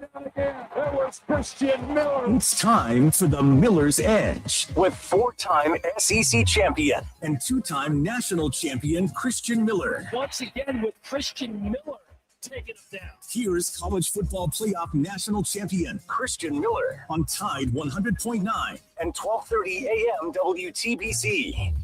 That was Christian Miller. It's time for the Miller's Edge with four-time SEC champion and two-time national champion Christian Miller. Once again with Christian Miller taking him down. Here's college football playoff national champion Christian Miller on Tide 100.9 and 12:30 a.m. WTBC.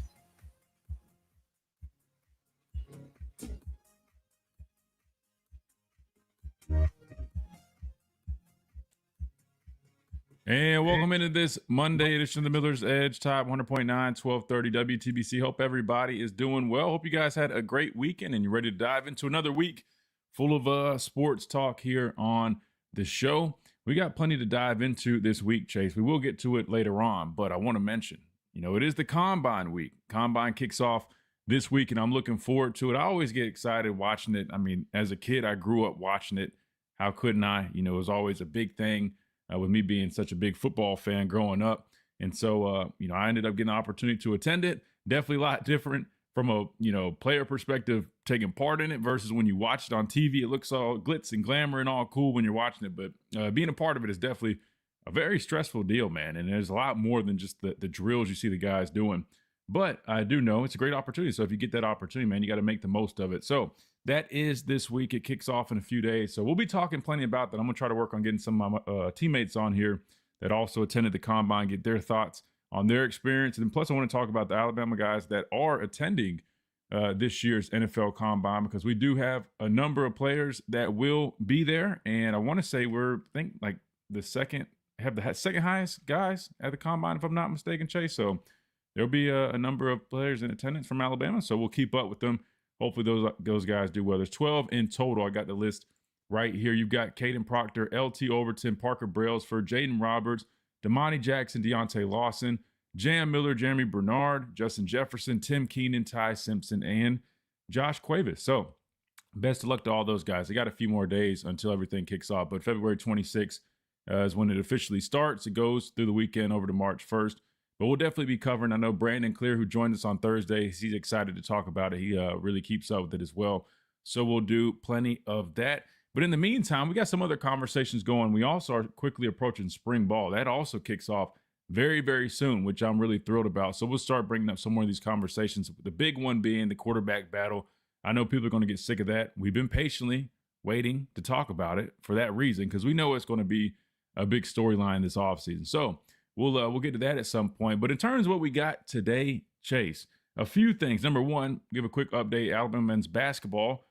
And welcome into this Monday edition of the Miller's Edge, Top 100.9, 1230 WTBC. Hope everybody is doing well. Hope you guys had a great weekend and you're ready to dive into another week full of sports talk here on the show. We got plenty to dive into this week, Chase. We will get to it later on, but I want to mention, it is the Combine week. Combine kicks off this week, and I'm looking forward to it. I always get excited watching it. I mean, as a kid, I grew up watching it. How couldn't I? It was always a big thing. With me being such a big football fan growing up. And so, I ended up getting the opportunity to attend it. Definitely a lot different from a, player perspective, taking part in it versus when you watch it on TV. It looks all glitz and glamour and all cool when you're watching it. But being a part of it is definitely a very stressful deal, man. And there's a lot more than just the drills you see the guys doing. But I do know it's a great opportunity. So if you get that opportunity, man, you got to make the most of it. So that is this week. It kicks off in a few days. So we'll be talking plenty about that. I'm going to try to work on getting some of my teammates on here that also attended the Combine, get their thoughts on their experience. And plus, I want to talk about the Alabama guys that are attending this year's NFL Combine, because we do have a number of players that will be there. And I want to say the second highest guys at the Combine, if I'm not mistaken, Chase. So there'll be a number of players in attendance from Alabama. So we'll keep up with them. Hopefully those guys do well. There's 12 in total. I got the list right here. You've got Caden Proctor, LT Overton, Parker Brailsford, Jaden Roberts, Damani Jackson, Deontay Lawson, Jam Miller, Jeremy Bernard, Justin Jefferson, Tim Keenan, Ty Simpson, and Josh Cuevas. So best of luck to all those guys. They got a few more days until everything kicks off. But February 26th is when it officially starts. It goes through the weekend over to March 1st. But we'll definitely be covering. I know Brandon Clear, who joined us on Thursday, he's excited to talk about it. He really keeps up with it as well. So we'll do plenty of that. But in the meantime, we got some other conversations going. We also are quickly approaching spring ball. That also kicks off very, very soon, which I'm really thrilled about. So we'll start bringing up some more of these conversations. The big one being the quarterback battle. I know people are going to get sick of that. We've been patiently waiting to talk about it for that reason, because we know it's going to be a big storyline this offseason. So we'll get to that at some point. But in terms of what we got today, Chase, a few things. Number one, give a quick update. Alabama men's basketball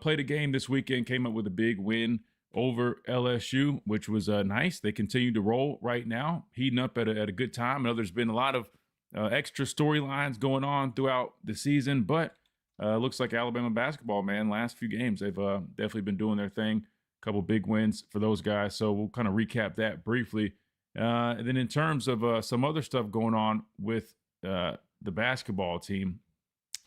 played a game this weekend, came up with a big win over LSU, which was nice. They continue to roll right now, heating up at a good time. I know there's been a lot of extra storylines going on throughout the season, but looks like Alabama basketball, man, last few games, they've definitely been doing their thing. A couple big wins for those guys. So we'll kind of recap that briefly. And then in terms of some other stuff going on with the basketball team,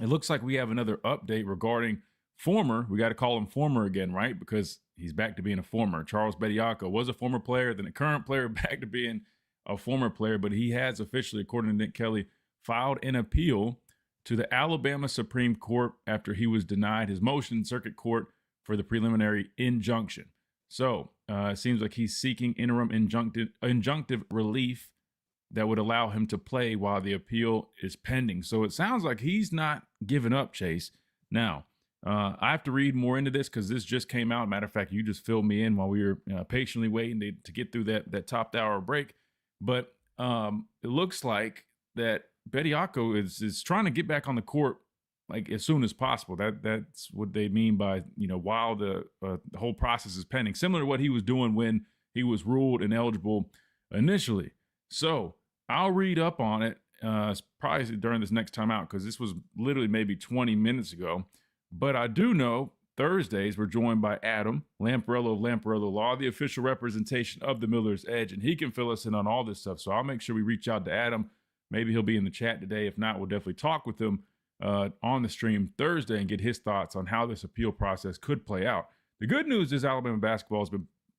it looks like we have another update regarding we got to call him former again, right? Because he's back to being a former. Charles Bediako was a former player, then a current player, back to being a former player. But he has officially, according to Nick Kelly, filed an appeal to the Alabama Supreme Court after he was denied his motion in circuit court for the preliminary injunction. So it seems like he's seeking interim injunctive relief that would allow him to play while the appeal is pending. So it sounds like he's not giving up, Chase. Now, I have to read more into this because this just came out. Matter of fact, you just filled me in while we were patiently waiting to get through that top hour break. But it looks like that Bediako is trying to get back on the court like as soon as possible. That's what they mean by, while the whole process is pending, similar to what he was doing when he was ruled ineligible initially. So I'll read up on it probably during this next time out, because this was literally maybe 20 minutes ago. But I do know Thursdays we're joined by Adam Lamparello of Lamparello Law, the official representation of the Miller's Edge, and he can fill us in on all this stuff. So I'll make sure we reach out to Adam. Maybe he'll be in the chat today. If not, we'll definitely talk with him on the stream Thursday and get his thoughts on how this appeal process could play out. The good news is Alabama basketball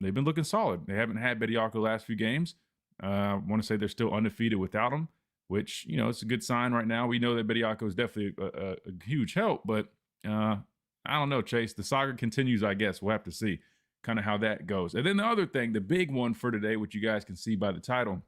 they've been looking solid. They haven't had Bediako the last few games. I want to say they're still undefeated without him, which, it's a good sign right now. We know that Bediako is definitely a huge help, but I don't know, Chase. The saga continues, I guess. We'll have to see. kind of how that goes. And then the other thing, the big one for today, which you guys can see by the title,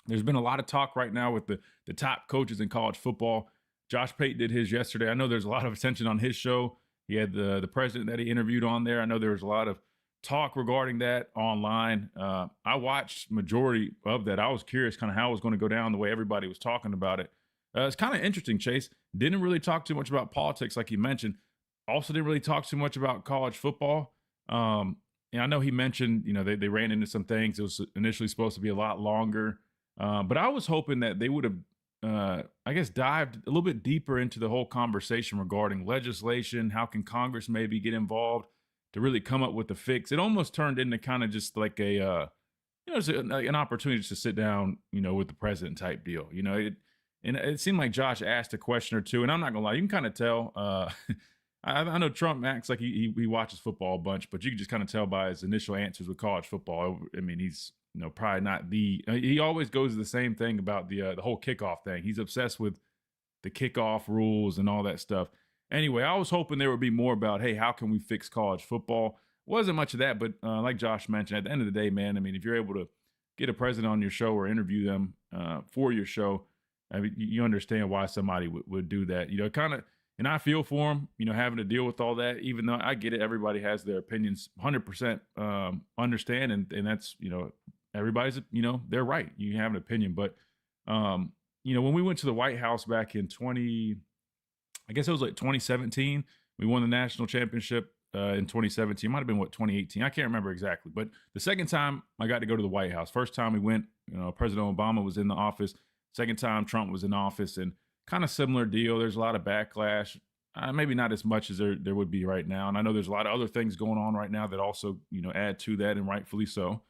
there's been a lot of talk right now with the top coaches in college football. Josh Pate did his yesterday. I know there's a lot of attention on his show. He had the president that he interviewed on there. I know there was a lot of talk regarding that online. I watched majority of that. I was curious kind of how it was going to go down the way everybody was talking about it. It's kind of interesting, Chase. Didn't really talk too much about politics like he mentioned. Also didn't really talk too much about college football. And I know he mentioned, they ran into some things. It was initially supposed to be a lot longer. But I was hoping that they would have, dived a little bit deeper into the whole conversation regarding legislation. How can Congress maybe get involved to really come up with a fix? It almost turned into kind of just like an opportunity to sit down, with the president type deal. And it seemed like Josh asked a question or two, and I'm not gonna lie, you can kind of tell. I know Trump acts like he watches football a bunch, but you can just kind of tell by his initial answers with college football. I mean, he's probably not he always goes to the same thing about the whole kickoff thing. He's obsessed with the kickoff rules and all that stuff. Anyway, I was hoping there would be more about, hey, how can we fix college football? Wasn't much of that, but like Josh mentioned, at the end of the day, man, I mean, if you're able to get a president on your show or interview them for your show, I mean, you understand why somebody would do that, kind of. And I feel for him, having to deal with all that, even though I get it. Everybody has their opinions, 100% understand. And that's, everybody's, they're right. You have an opinion. But, when we went to the White House back in 2017, we won the national championship in 2017. It might have been 2018. I can't remember exactly. But the second time I got to go to the White House, first time we went, President Obama was in the office. Second time Trump was in office, and kind of similar deal. There's a lot of backlash, maybe not as much as there would be right now. And I know there's a lot of other things going on right now that also, add to that, and rightfully so.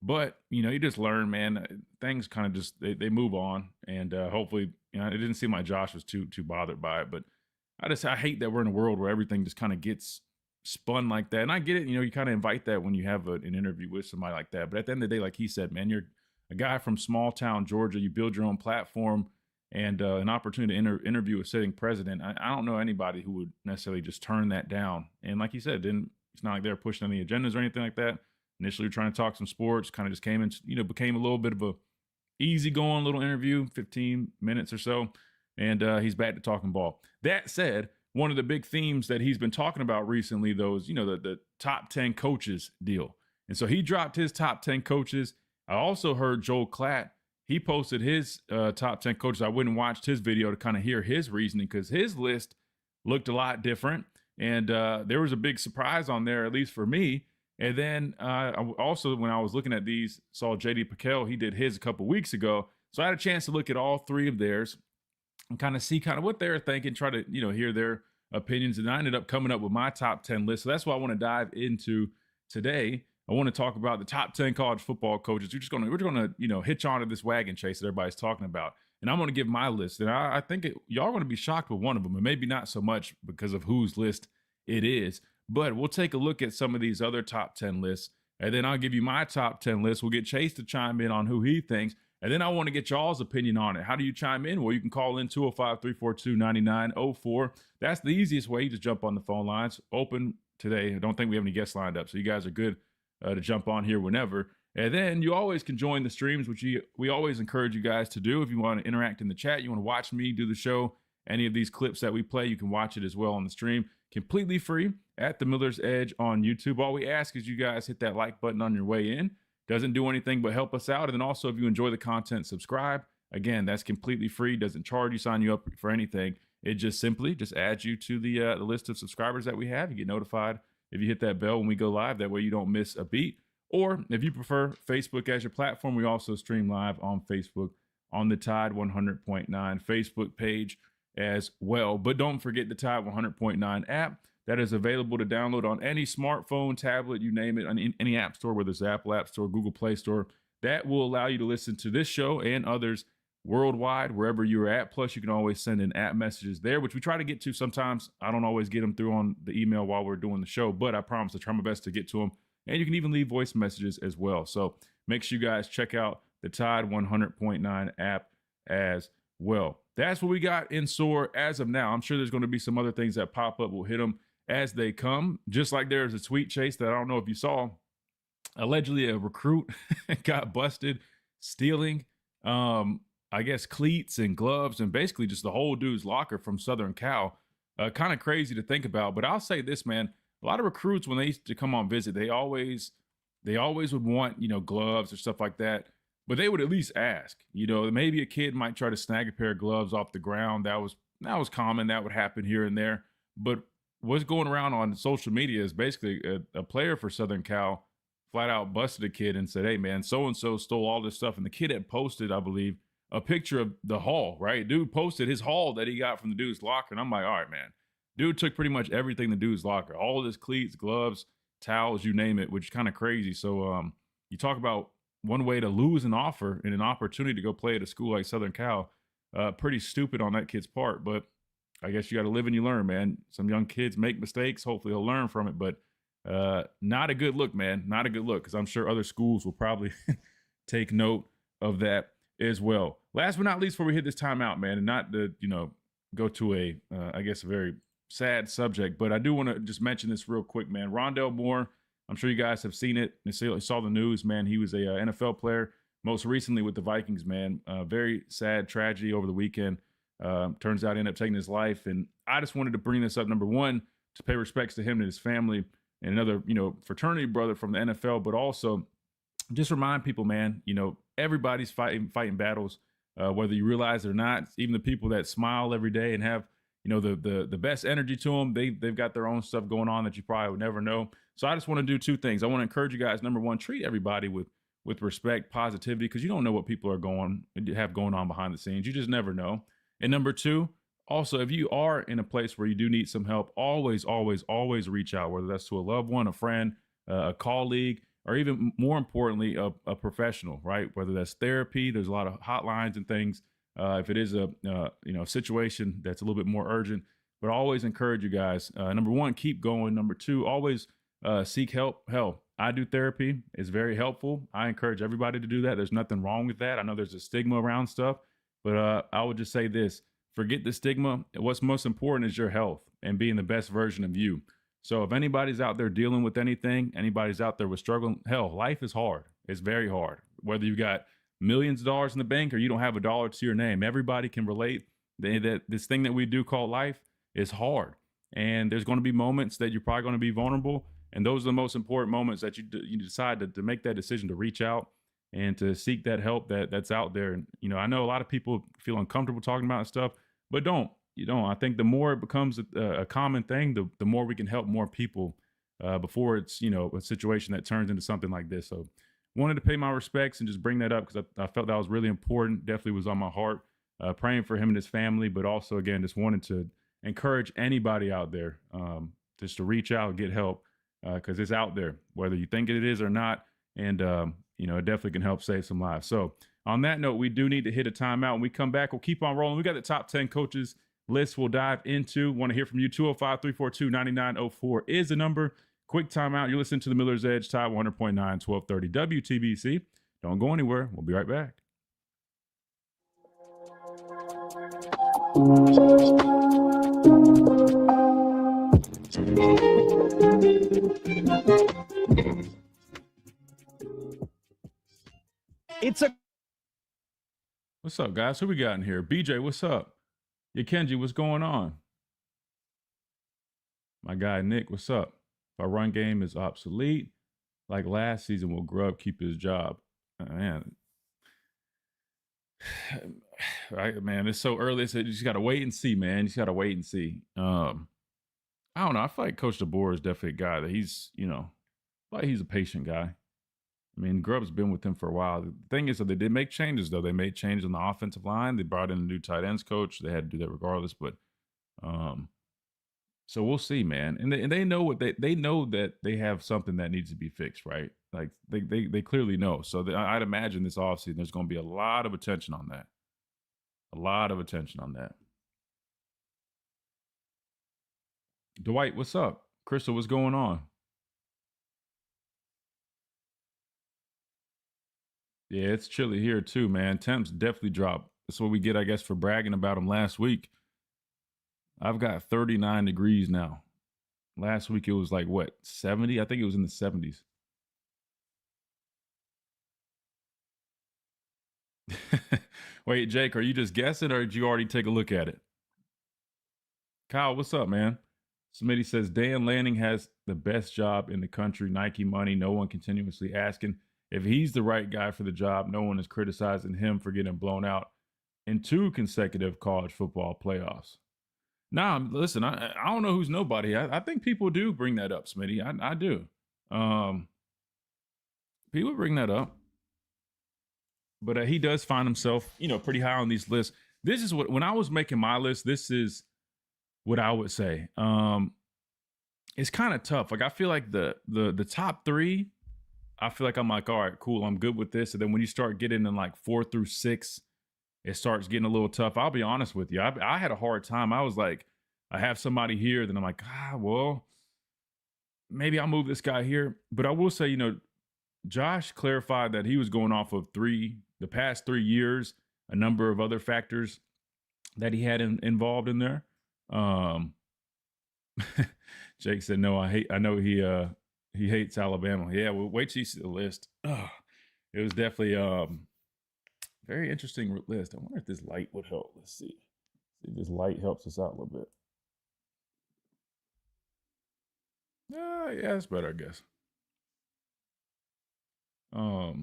But, you just learn, man, things kind of just, they move on. And hopefully, it didn't seem like Josh was too bothered by it. But I hate that we're in a world where everything just kind of gets spun like that. And I get it, you kind of invite that when you have an interview with somebody like that. But at the end of the day, like he said, man, you're a guy from small town Georgia. You build your own platform and an opportunity to interview a sitting president. I don't know anybody who would necessarily just turn that down. And like you said, it's not like they're pushing any agendas or anything like that. Initially, we're trying to talk some sports, kind of just came in, became a little bit of a easygoing little interview, 15 minutes or so. And he's back to talking ball. That said, one of the big themes that he's been talking about recently, though, is, the top 10 coaches deal. And so he dropped his top 10 coaches. I also heard Joel Klatt. He posted his top 10 coaches. I went and watched his video to kind of hear his reasoning, because his list looked a lot different. And there was a big surprise on there, at least for me. And then I also, when I was looking at these, saw J.D. Pickell. He did his a couple weeks ago. So I had a chance to look at all three of theirs and kind of see kind of what they're thinking, try to, hear their opinions. And I ended up coming up with my top 10 list. So that's what I want to dive into today. I want to talk about the top 10 college football coaches. We're going to, hitch onto this wagon, Chase, that everybody's talking about. And I'm going to give my list. And I think y'all are going to be shocked with one of them, and maybe not so much because of whose list it is. But we'll take a look at some of these other top 10 lists, and then I'll give you my top 10 list. We'll get Chase to chime in on who he thinks. And then I want to get y'all's opinion on it. How do you chime in? Well, you can call in 205-342-9904. That's the easiest way. You just jump on the phone lines. Open today. I don't think we have any guests lined up, so you guys are good to jump on here whenever. And then you always can join the streams, which we always encourage you guys to do. If you want to interact in the chat, you want to watch me do the show, any of these clips that we play, you can watch it as well on the stream, completely free at the Miller's Edge on YouTube. All we ask is you guys hit that like button on your way in. Doesn't do anything but help us out. And then also, if you enjoy the content, subscribe. Again, that's completely free. Doesn't charge you, sign you up for anything. It just simply adds you to the list of subscribers that we have. You get notified if you hit that bell when we go live. That way you don't miss a beat. Or if you prefer Facebook as your platform, we also stream live on Facebook on the Tide 100.9 Facebook page as well. But don't forget the Tide 100.9 app that is available to download on any smartphone, tablet, you name it, on any app store, whether it's Apple App Store, Google Play Store. That will allow you to listen to this show and others worldwide, wherever you're at. Plus, you can always send in app messages there, which we try to get to. Sometimes I don't always get them through on the email while we're doing the show, but I promise to try my best to get to them. And you can even leave voice messages as well. So make sure you guys check out the Tide 100.9 app as well. That's what we got in store as of now. I'm sure there's going to be some other things that pop up. We'll hit them as they come. Just like there's a tweet chase that I don't know if you saw. Allegedly, a recruit got busted stealing, I guess, cleats and gloves and basically just the whole dude's locker from Southern Cal. Kind of crazy to think about. But I'll say this, man. A lot of recruits, when they used to come on visit, they always would want, gloves or stuff like that. But they would at least ask. Maybe a kid might try to snag a pair of gloves off the ground. That was common. That would happen here and there. But what's going around on social media is basically a player for Southern Cal flat out busted a kid and said, "Hey, man, so-and-so stole all this stuff." And the kid had posted, I believe, a picture of the haul, right? Dude posted his haul that he got from the dude's locker. And I'm like, all right, man. Dude took pretty much everything the dude's locker. All of his cleats, gloves, towels, you name it, which is kind of crazy. So you talk about one way to lose an offer and an opportunity to go play at a school like Southern Cal. Pretty stupid on that kid's part. But I guess you got to live and you learn, man. Some young kids make mistakes. Hopefully he'll learn from it. But not a good look, man. Not a good look, because I'm sure other schools will probably take note of that as well. Last but not least, before we hit this timeout, man, and not to, go to a, I guess, a very sad subject, but I do want to just mention this real quick, man. Rondell Moore, I'm sure you guys have seen it and saw the news, man. He was a NFL player, most recently with the Vikings, man. Very sad tragedy over the weekend. Turns out he ended up taking his life. And I just wanted to bring this up, number one, to pay respects to him and his family and another, fraternity brother from the NFL, but also just remind people, man, everybody's fighting battles, whether you realize it or not. Even the people that smile every day and have, the best energy to them, they've got their own stuff going on that you probably would never know. So I just want to do two things. I want to encourage you guys. Number one, treat everybody with respect, positivity, because you don't know what people have going on behind the scenes. You just never know. And number two, also, if you are in a place where you do need some help, always, always, always reach out, whether that's to a loved one, a friend, a colleague, or even more importantly, a professional, right? Whether that's therapy, there's a lot of hotlines and things. If it is a situation that's a little bit more urgent, but always encourage you guys. Number one, keep going. Number two, always seek help. Hell, I do therapy. It's very helpful. I encourage everybody to do that. There's nothing wrong with that. I know there's a stigma around stuff, but I would just say this. Forget the stigma. What's most important is your health and being the best version of you. So if anybody's out there dealing with anything, anybody's out there with struggling, hell, life is hard. It's very hard. Whether you got millions of dollars in the bank or you don't have a dollar to your name, everybody can relate that this thing that we do called life is hard. And there's going to be moments that you're probably going to be vulnerable. And those are the most important moments that you decide to make that decision to reach out and to seek that help that's out there. And, I know a lot of people feel uncomfortable talking about stuff, but don't. I think the more it becomes a common thing, the more we can help more people before it's, a situation that turns into something like this. So wanted to pay my respects and just bring that up because I felt that was really important. Definitely was on my heart, praying for him and his family, but also, again, just wanted to encourage anybody out there just to reach out and get help because it's out there, whether you think it is or not. And, it definitely can help save some lives. So on that note, we do need to hit a timeout. When we come back, we'll keep on rolling. We got the top 10 coaches list we'll dive into. Want to hear from you. 205-342-9904 is the number. Quick timeout. You're listening to the Miller's Edge, Top 100.9, 1230 WTBC. Don't go anywhere. We'll be right back. What's up, guys? Who we got in here? BJ, what's up? Yeah, Kenji, what's going on? My guy Nick, what's up? Our run game is obsolete. Like last season, will Grubb keep his job? Man, man, it's so early. So you just got to wait and see, man. You just got to wait and see. I don't know. I feel like Coach DeBoer is definitely a guy that he's, like he's a patient guy. I mean, Grubb's been with him for a while. The thing is that they did make changes, though. They made changes on the offensive line. They brought in a new tight ends coach. They had to do that regardless. But so we'll see, man. And they know what they know that they have something that needs to be fixed, right? Like they clearly know. So I'd imagine this offseason there's going to be a lot of attention on that. A lot of attention on that. Dwight, what's up? Crystal, what's going on? Yeah, it's chilly here too, man. Temps definitely dropped. That's what we get, I guess, for bragging about them last week. I've got 39 degrees now. Last week it was like what, 70? I think it was in the 70s. Wait, Jake, are you just guessing or did you already take a look at it? Kyle, what's up, man? Smitty says Dan Lanning has the best job in the country, Nike money, no one continuously asking if he's the right guy for the job. No one is criticizing him for getting blown out in 2 consecutive college football playoffs. Nah, listen, I don't know who's nobody. I think people do bring that up, Smitty. I do. People bring that up. But he does find himself, pretty high on these lists. This is when I was making my list, this is what I would say. It's kind of tough. Like I feel like the top 3, I feel like I'm like, all right, cool, I'm good with this. And then when you start getting in like 4 through 6, it starts getting a little tough. I'll be honest with you. I had a hard time. I was like, I have somebody here, then I'm like, well, maybe I'll move this guy here. But I will say, Josh clarified that he was going off of the past 3 years, a number of other factors that he had involved in there. Jake said, no, I know he hates Alabama. Yeah, well, wait till you see the list. It was definitely very interesting list. I wonder if this light would help. Let's see if this light helps us out a little bit. Yeah, it's better, I guess. But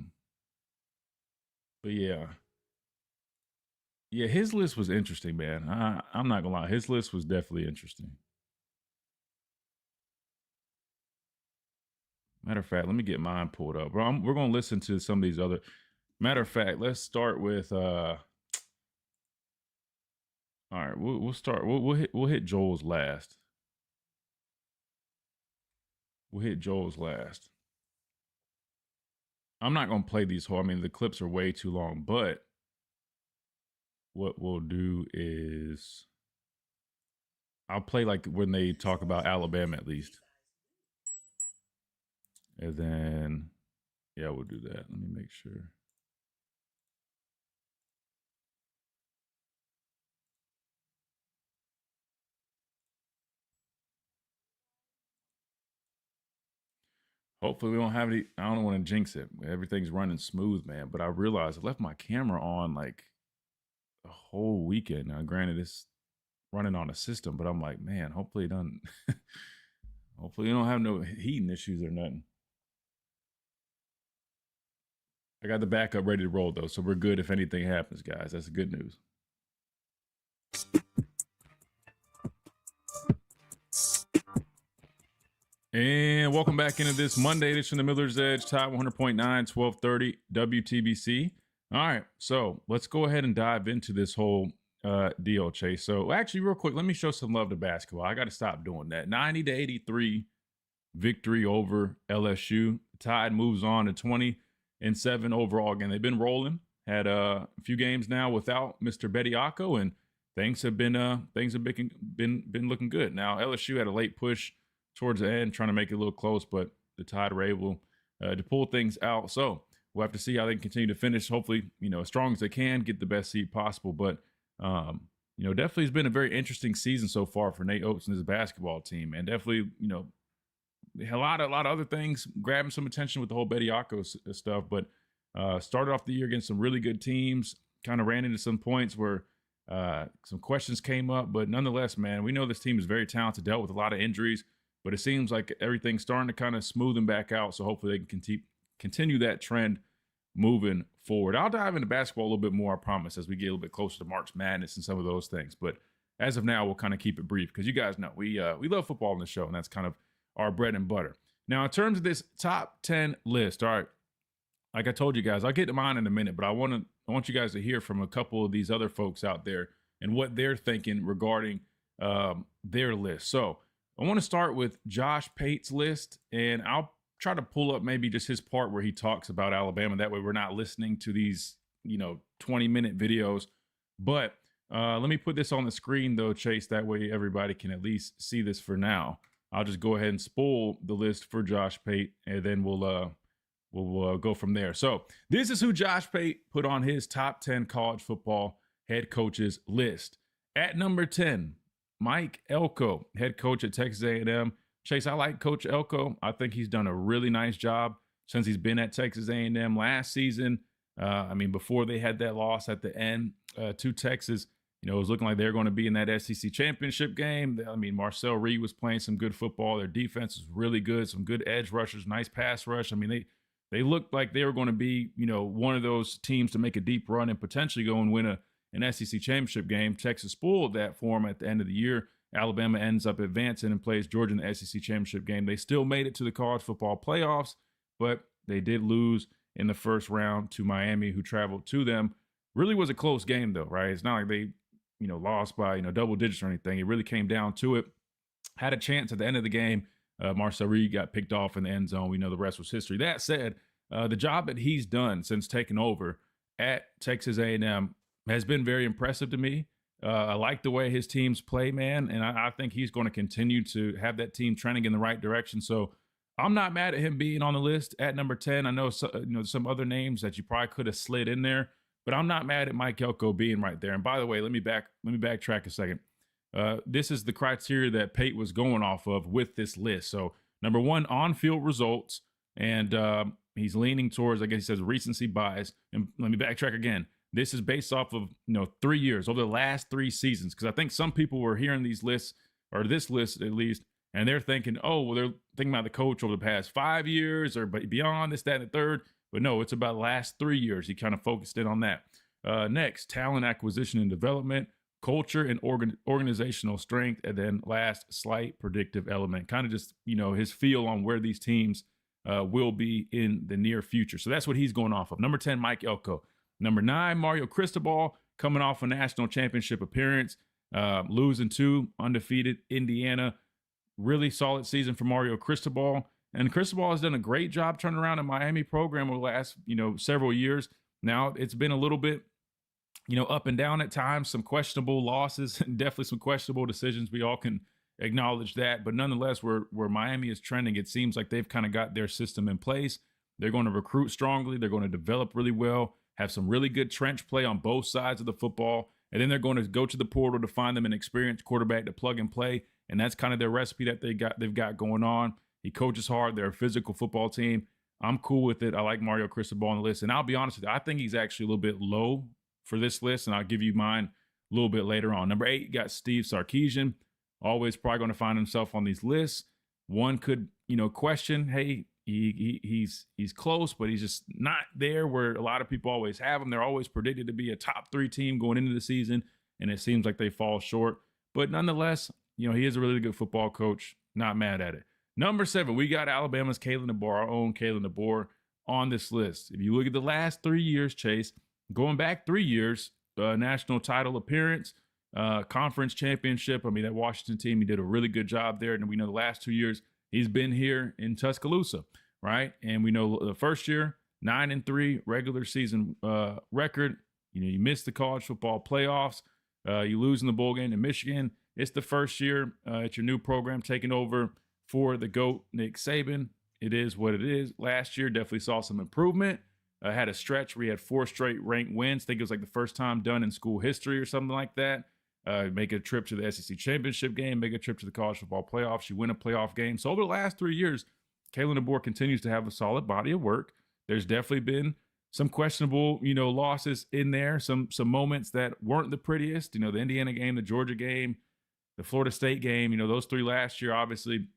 yeah, his list was interesting, man. I'm not gonna lie, his list was definitely interesting. Matter of fact, let me get mine pulled up. We're gonna listen to some of these other. Matter of fact, let's start with. All right, we'll start. We'll hit Joel's last. We'll hit Joel's last. I'm not gonna play these whole. I mean, the clips are way too long. But what we'll do is, I'll play like when they talk about Alabama at least. And then, yeah, we'll do that. Let me make sure. Hopefully we don't have any, I don't want to jinx it. Everything's running smooth, man. But I realized I left my camera on like a whole weekend. Now, granted, it's running on a system, but I'm like, man, hopefully it doesn't, hopefully you don't have no heating issues or nothing. I got the backup ready to roll though, so we're good if anything happens, guys. That's the good news. And welcome back into this Monday edition of the Miller's Edge, Top 100.9, 1230 WTBC. All right, so let's go ahead and dive into this whole deal, Chase. So actually, real quick, let me show some love to basketball. I got to stop doing that. 90-83 victory over LSU. Tide moves on to 20-7 overall. Again, they've been rolling. Had a few games now without Mr. Bediako, and things have been looking good. Now LSU had a late push towards the end, trying to make it a little close, but the Tide were able to pull things out. So we'll have to see how they can continue to finish. Hopefully, as strong as they can, get the best seed possible. But definitely has been a very interesting season so far for Nate Oates and his basketball team, and definitely, a lot of other things grabbing some attention with the whole Bediako stuff. But started off the year against some really good teams. Kind of ran into some points where some questions came up, but nonetheless, man, we know this team is very talented. Dealt with a lot of injuries. But it seems like everything's starting to kind of smoothen back out. So hopefully they can continue that trend moving forward. I'll dive into basketball a little bit more, I promise, as we get a little bit closer to March Madness and some of those things. But as of now, we'll kind of keep it brief because you guys know we love football on the show, and that's kind of our bread and butter. Now, in terms of this top 10 list, all right, like I told you guys, I'll get to mine in a minute, but I want you guys to hear from a couple of these other folks out there and what they're thinking regarding their list. So I want to start with Josh Pate's list, and I'll try to pull up maybe just his part where he talks about Alabama. That way we're not listening to these, 20-minute videos. But let me put this on the screen, though, Chase. That way everybody can at least see this for now. I'll just go ahead and spoil the list for Josh Pate, and then we'll go from there. So this is who Josh Pate put on his top 10 college football head coaches list. At number 10, Mike Elko, head coach at Texas A&M, Chase, I like Coach Elko. I think he's done a really nice job since he's been at Texas A&M last season. I mean, before they had that loss at the end to Texas, it was looking like they were going to be in that SEC championship game. I mean, Marcel Reed was playing some good football. Their defense was really good, some good edge rushers, nice pass rush. I mean, they looked like they were going to be, one of those teams to make a deep run and potentially go and win an SEC championship game. Texas spoiled that for them at the end of the year. Alabama ends up advancing and plays Georgia in the SEC championship game. They still made it to the college football playoffs, but they did lose in the first round to Miami, who traveled to them. Really was a close game, though, right? It's not like they, lost by, double digits or anything. It really came down to it. Had a chance at the end of the game. Marcel Reed got picked off in the end zone. We know the rest was history. That said, the job that he's done since taking over at Texas A&M has been very impressive to me. I like the way his teams play, man, and I think he's going to continue to have that team trending in the right direction. So I'm not mad at him being on the list at number 10. I know some other names that you probably could have slid in there, but I'm not mad at Mike Elko being right there. And by the way, let me backtrack a second. This is the criteria that Pate was going off of with this list. So number one, on-field results, and he's leaning towards, I guess he says, recency bias. And let me backtrack again. This is based off of 3 years, over the last 3 seasons, because I think some people were hearing these lists, or this list at least, and they're thinking, oh, well, they're thinking about the coach over the past 5 years or beyond this, that, and the third. But no, it's about the last 3 years. He kind of focused in on that. Next, talent acquisition and development, culture and organizational strength, and then last, slight predictive element. Kind of just, his feel on where these teams will be in the near future. So that's what he's going off of. Number 10, Mike Elko. Number 9, Mario Cristobal, coming off a national championship appearance, losing to undefeated Indiana. Really solid season for Mario Cristobal. And Cristobal has done a great job turning around a Miami program over the last, several years. Now it's been a little bit, up and down at times, some questionable losses, and definitely some questionable decisions. We all can acknowledge that. But nonetheless, where Miami is trending, it seems like they've kind of got their system in place. They're going to recruit strongly. They're going to develop really well, have some really good trench play on both sides of the football. And then they're going to go to the portal to find them an experienced quarterback to plug and play. And that's kind of their recipe that they've got going on. He coaches hard. They're a physical football team. I'm cool with it. I like Mario Cristobal on the list. And I'll be honest with you, I think he's actually a little bit low for this list, and I'll give you mine a little bit later on. Number 8, you got Steve Sarkisian. Always probably going to find himself on these lists. One could, question, hey, he's close, but he's just not there where a lot of people always have him. They're always predicted to be a top 3 team going into the season, and it seems like they fall short. But nonetheless, he is a really good football coach. Not mad at it. Number 7, we got Alabama's Kalen DeBoer, our own Kalen DeBoer, on this list. If you look at the last 3 years, Chase, going back 3 years, national title appearance, conference championship. I mean, that Washington team, he did a really good job there. And we know the last 2 years, he's been here in Tuscaloosa, right? And we know the first year, 9-3 regular season record. You missed the college football playoffs. You lose in the bowl game to Michigan. It's the first year at your new program taking over for the GOAT, Nick Saban. It is what it is. Last year, definitely saw some improvement. Had a stretch where he had 4 straight ranked wins. I think it was like the first time done in school history or something like that. Make a trip to the SEC championship game, make a trip to the college football playoffs. You win a playoff game. So over the last 3 years, Kalen DeBoer continues to have a solid body of work. There's definitely been some questionable, losses in there. Some moments that weren't the prettiest. The Indiana game, the Georgia game, the Florida State game. Those 3 last year, obviously,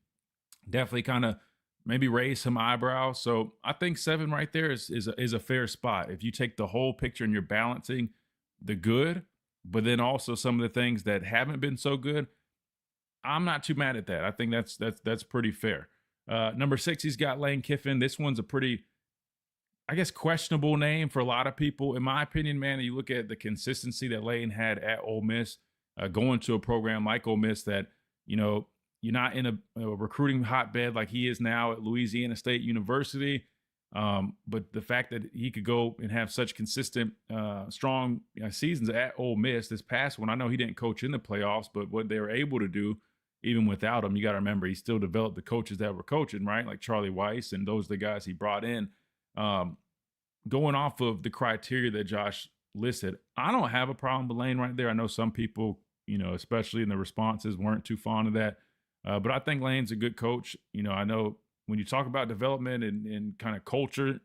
definitely kind of maybe raise some eyebrows. So I think 7 right there is a fair spot. If you take the whole picture and you're balancing the good, but then also some of the things that haven't been so good, I'm not too mad at that. I think that's pretty fair. Number 6, he's got Lane Kiffin. This one's a pretty, I guess, questionable name for a lot of people. In my opinion, man, you look at the consistency that Lane had at Ole Miss, going to a program like Ole Miss that, you're not in a recruiting hotbed like he is now at Louisiana State University. But the fact that he could go and have such consistent, strong seasons at Ole Miss, this past one, I know he didn't coach in the playoffs, but what they were able to do, even without him, you got to remember, he still developed the coaches that were coaching, right? Like Charlie Weiss, and those are the guys he brought in. Going off of the criteria that Josh listed, I don't have a problem with Lane right there. I know some people, especially in the responses, weren't too fond of that. But I think Lane's a good coach. I know when you talk about development and kind of culture,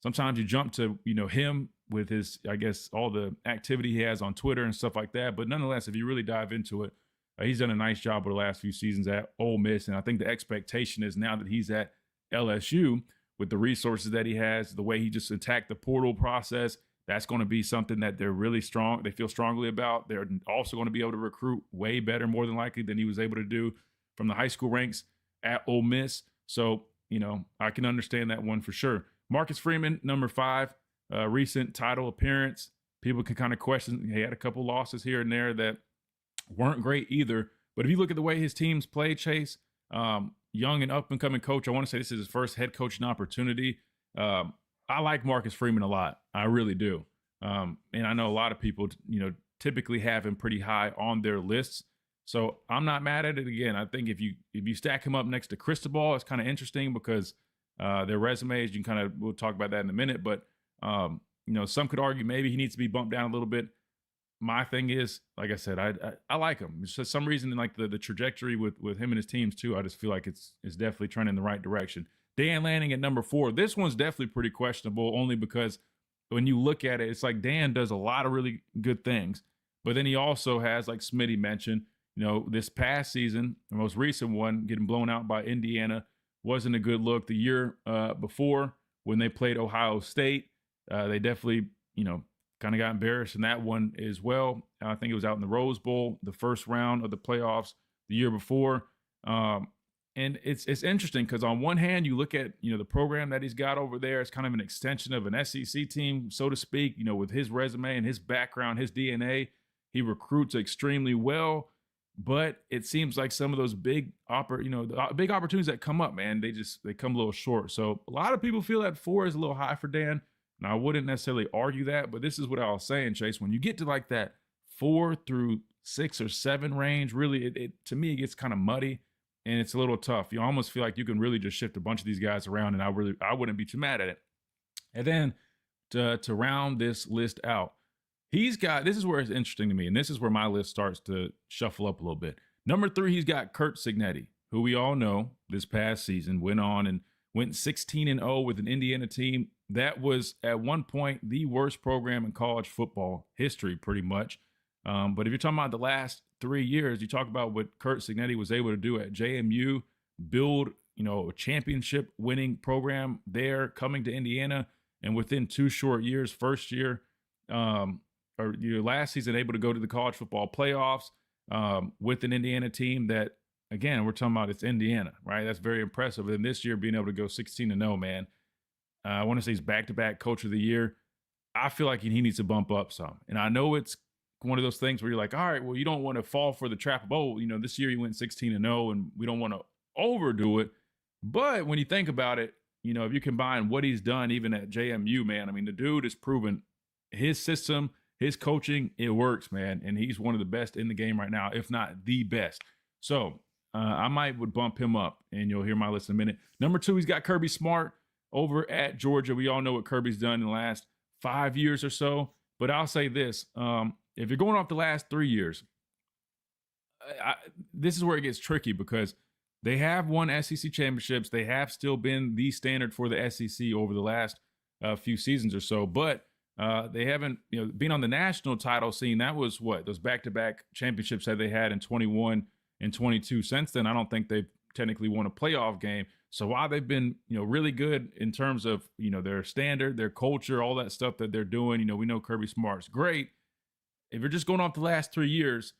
sometimes you jump to, him with his, I guess, all the activity he has on Twitter and stuff like that. But nonetheless, if you really dive into it, he's done a nice job over the last few seasons at Ole Miss. And I think the expectation is now that he's at LSU with the resources that he has, the way he just attacked the portal process, that's going to be something that they're really strong. They feel strongly about. They're also going to be able to recruit way better, more than likely, than he was able to do from the high school ranks at Ole Miss. So, I can understand that one for sure. Marcus Freeman, number 5, recent title appearance. People can kind of question. He had a couple losses here and there that weren't great either. But if you look at the way his teams play, Chase, young and up and coming coach, I want to say this is his first head coaching opportunity. I like Marcus Freeman a lot. I really do. And I know a lot of people, typically have him pretty high on their lists. So I'm not mad at it. Again, I think if you stack him up next to Cristobal, it's kind of interesting because their resumes, we'll talk about that in a minute. But, some could argue maybe he needs to be bumped down a little bit. My thing is, like I said, I like him. It's just some reason in like the trajectory with him and his teams too. I just feel like it's definitely trending in the right direction. Dan Lanning at number 4. This one's definitely pretty questionable only because when you look at it, it's like Dan does a lot of really good things, but then he also has, like Smitty mentioned, this past season, the most recent one, getting blown out by Indiana wasn't a good look. The year before when they played Ohio State, they definitely, kind of got embarrassed in that one as well. I think it was out in the Rose Bowl, the first round of the playoffs the year before. And it's interesting because on one hand, you look at, the program that he's got over there. It's kind of an extension of an SEC team, so to speak, with his resume and his background, his DNA. He recruits extremely well, but it seems like some of those big big opportunities that come up, man, they come a little short. So a lot of people feel that 4 is a little high for Dan. And I wouldn't necessarily argue that, but this is what I was saying, Chase. When you get to like that 4 through 6 or 7 range, really, it to me, it gets kind of muddy and it's a little tough. You almost feel like you can really just shift a bunch of these guys around, and I wouldn't be too mad at it. And then to round this list out, this is where it's interesting to me, and this is where my list starts to shuffle up a little bit. Number 3, he's got Kurt Cignetti, who we all know this past season went 16-0 with an Indiana team that was at one point the worst program in college football history, pretty much. But if you're talking about the last 3 years, you talk about what Kurt Cignetti was able to do at JMU, build, a championship winning program there, coming to Indiana, and within 2 short years, first year, or your last season, able to go to the college football playoffs with an Indiana team that, again, we're talking about it's Indiana, right? That's very impressive. And this year being able to go 16-0, man. I want to say he's back-to-back coach of the year. I feel like he needs to bump up some. And I know it's one of those things where you're like, all right, well, you don't want to fall for the trap of, this year he went 16-0 and we don't want to overdo it. But when you think about it, if you combine what he's done even at JMU, man, I mean, the dude has proven his system, his coaching, it works, man. And he's one of the best in the game right now, if not the best. So I would bump him up, and you'll hear my list in a minute. Number 2, he's got Kirby Smart over at Georgia. We all know what Kirby's done in the last 5 years or so. But I'll say this. If you're going off the last 3 years, this is where it gets tricky because they have won SEC championships. They have still been the standard for the SEC over the last few seasons or so. But they haven't, been on the national title scene. That was those back-to-back championships that they had in 21 and 22. Since then, I don't think they've technically won a playoff game. So while they've been, really good in terms of, their standard, their culture, all that stuff that they're doing, we know Kirby Smart's great. If you're just going off the last 3 years,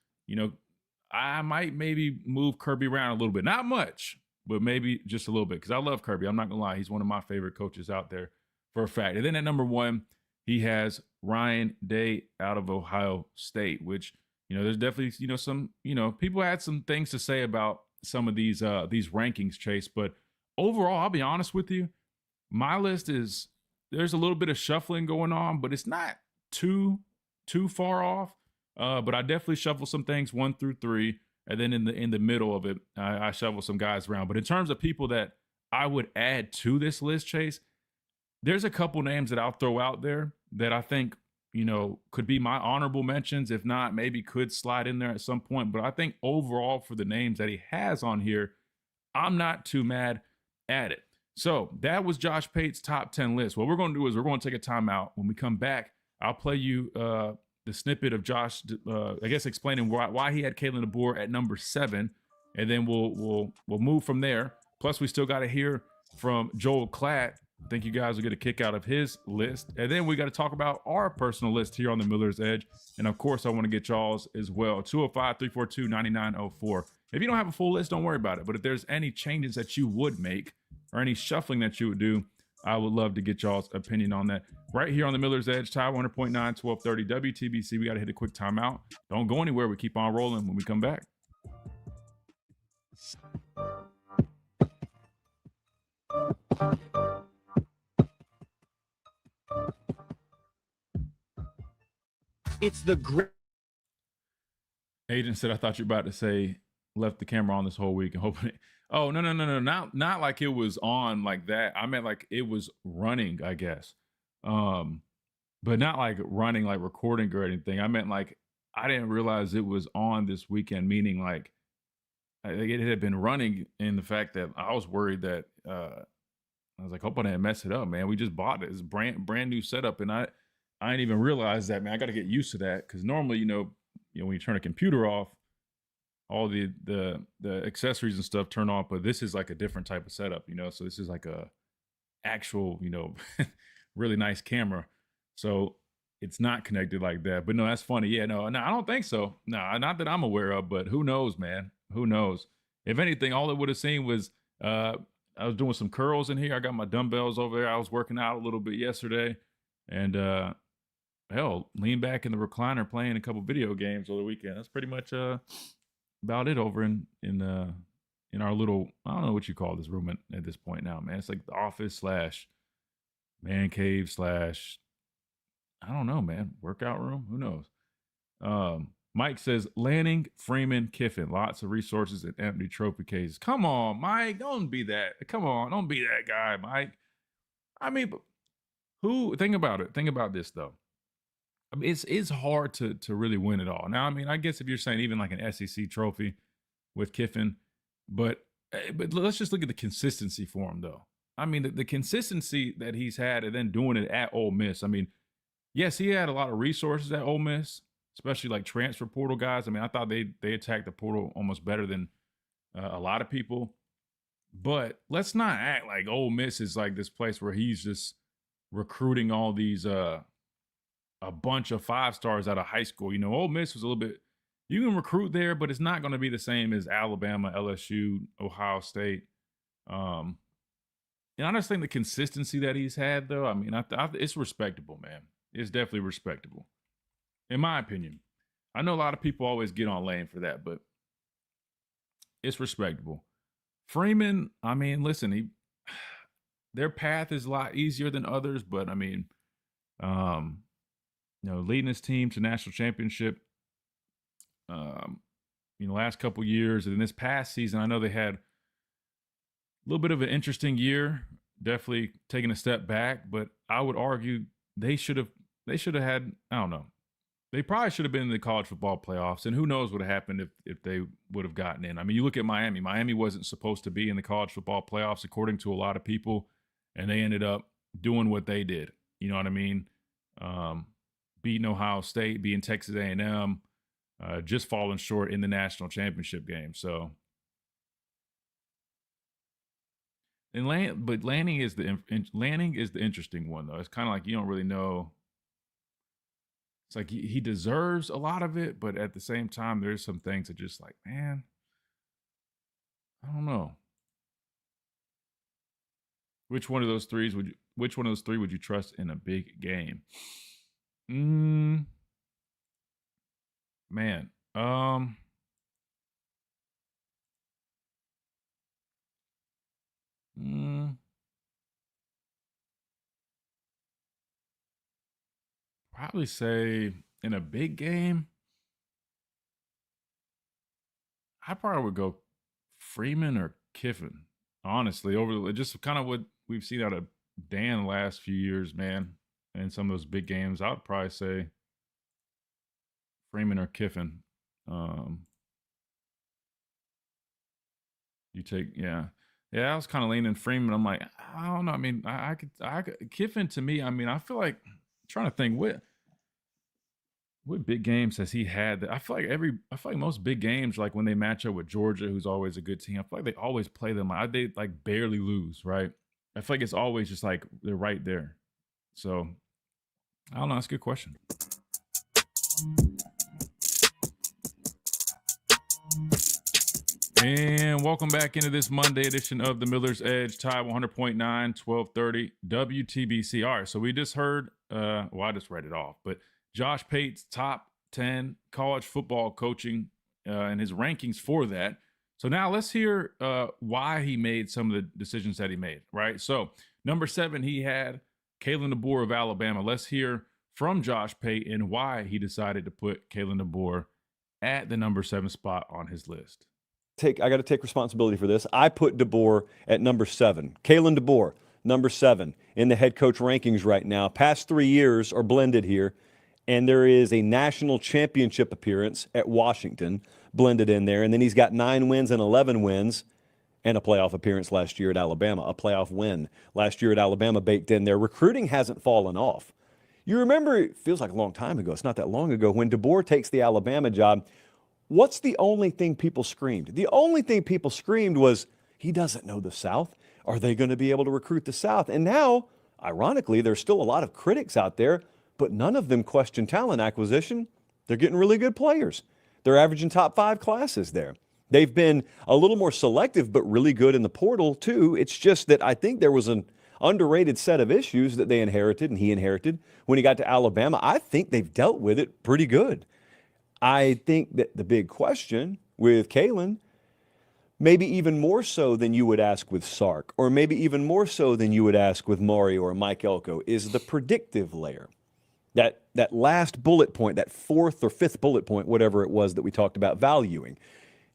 I might maybe move Kirby around a little bit. Not much, but maybe just a little bit because I love Kirby. I'm not going to lie. He's one of my favorite coaches out there for a fact. And then at number 1, he has Ryan Day out of Ohio State, which, there's definitely, some, people had some things to say about some of these rankings, Chase. But overall, I'll be honest with you, my list there's a little bit of shuffling going on, but it's not too far off. But I definitely shuffle some things 1 through 3, and then in the middle of it, I shuffle some guys around. But in terms of people that I would add to this list, Chase, there's a couple names that I'll throw out there that I think, could be my honorable mentions. If not, maybe could slide in there at some point. But I think overall for the names that he has on here, I'm not too mad at it. So that was Josh Pate's top 10 list. What we're going to do is we're going to take a timeout. When we come back, I'll play you the snippet of Josh, I guess, explaining why he had Kalen DeBoer at number 7, and then we'll move from there. Plus, we still got to hear from Joel Klatt. I think you guys will get a kick out of his list. And then we got to talk about our personal list here on the Miller's Edge. And of course, I want to get y'all's as well. 205-342-9904. If you don't have a full list, don't worry about it. But if there's any changes that you would make or any shuffling that you would do, I would love to get y'all's opinion on that. Right here on the Miller's Edge, Tide 100.9, 1230 WTBC. We got to hit a quick timeout. Don't go anywhere. We keep on rolling when we come back. It's the great. Agent said, I thought you were about to say left the camera on this whole week and hoping it. Oh, no. Not like it was on like that. I meant like it was running, I guess. But not like running, like recording or anything. I meant like I didn't realize it was on this weekend, meaning like it had been running, in the fact that I was worried that I was like, hope I didn't mess it up, man. We just bought it. It's brand new setup, and I didn't even realize that, man. I got to get used to that, because normally, when you turn a computer off, all the accessories and stuff turn off, but this is like a different type of setup, so this is like a actual, really nice camera. So it's not connected like that. But no, that's funny. Yeah, no, I don't think so. No, not that I'm aware of, but who knows, man? Who knows? If anything, all it would have seen was I was doing some curls in here. I got my dumbbells over there. I was working out a little bit yesterday, and hell, lean back in the recliner playing a couple video games over the weekend. That's pretty much about it over in our little, I don't know what you call this room at this point now, man. It's like the office / man cave / I don't know, man, workout room. Who knows? Mike says Lanning, Freeman, Kiffin, lots of resources and empty trophy cases. Come on, Mike, don't be that. Come on, don't be that guy, Mike. I mean, think about it. Think about this though. I mean, it's hard to really win it all. Now, I mean, I guess if you're saying even like an SEC trophy with Kiffin, but let's just look at the consistency for him, though. I mean, the consistency that he's had, and then doing it at Ole Miss. I mean, yes, he had a lot of resources at Ole Miss, especially like transfer portal guys. I mean, I thought they attacked the portal almost better than a lot of people. But let's not act like Ole Miss is like this place where he's just recruiting all these a bunch of 5-stars out of high school. Ole Miss was a little bit, you can recruit there, but it's not going to be the same as Alabama, LSU, Ohio State. And I just think the consistency that he's had, though, I mean, it's respectable, man. It's definitely respectable, in my opinion. I know a lot of people always get on Lane for that, but it's respectable. Freeman, I mean, listen, their path is a lot easier than others, but I mean, leading his team to national championship, last couple years, and in this past season, I know they had a little bit of an interesting year, definitely taking a step back, but I would argue they should have had, I don't know, they probably should have been in the college football playoffs, and who knows what would have happened if they would have gotten in. I mean, you look at Miami. Miami wasn't supposed to be in the college football playoffs, according to a lot of people, and they ended up doing what they did. You know what I mean? Beating Ohio State, beating Texas A&M, just falling short in the national championship game. So, but Lanning is the interesting one, though. It's kind of like you don't really know. It's like he deserves a lot of it, but at the same time, there's some things that just like, man, I don't know. Which one of those three would you trust in a big game? Man. Probably say in a big game, I probably would go Freeman or Kiffin, honestly, over just kind of what we've seen out of Dan the last few years, man. in some of those big games, I would probably say Freeman or Kiffin. You take, yeah. Yeah, I was kind of leaning Freeman. I'm like, I don't know. I mean, I could Kiffin to me. I mean, I feel like trying to think what big games has he had? I feel like most big games, like when they match up with Georgia, who's always a good team, I feel like they always play them. They like barely lose, right? I feel like it's always just like they're right there. So I don't know. That's a good question. And welcome back into this Monday edition of the Miller's Edge, Tide 100.9, 1230 WTBC. All right, so we just heard, I just read it off, but Josh Pate's top 10 college football coaching and his rankings for that. So now let's hear why he made some of the decisions that he made, right? So number 7, he had Kalen DeBoer of Alabama. Let's hear from Josh Pate and why he decided to put Kalen DeBoer at the number 7 spot on his list. I got to take responsibility for this. I put DeBoer at number 7. Kalen DeBoer, number 7 in the head coach rankings right now. Past 3 years are blended here, and there is a national championship appearance at Washington blended in there, and then he's got 9 wins and 11 wins and a playoff appearance last year at Alabama, a playoff win last year at Alabama baked in there. Recruiting hasn't fallen off. You remember, it feels like a long time ago, it's not that long ago, when DeBoer takes the Alabama job, what's the only thing people screamed? The only thing people screamed was, he doesn't know the South. Are they going to be able to recruit the South? And now, ironically, there's still a lot of critics out there, but none of them question talent acquisition. They're getting really good players. They're averaging top 5 classes there. They've been a little more selective, but really good in the portal, too. It's just that I think there was an underrated set of issues that they inherited and he inherited when he got to Alabama. I think they've dealt with it pretty good. I think that the big question with Kalen, maybe even more so than you would ask with Sark, or maybe even more so than you would ask with Maury or Mike Elko, is the predictive layer. That last bullet point, that 4th or 5th bullet point, whatever it was that we talked about valuing.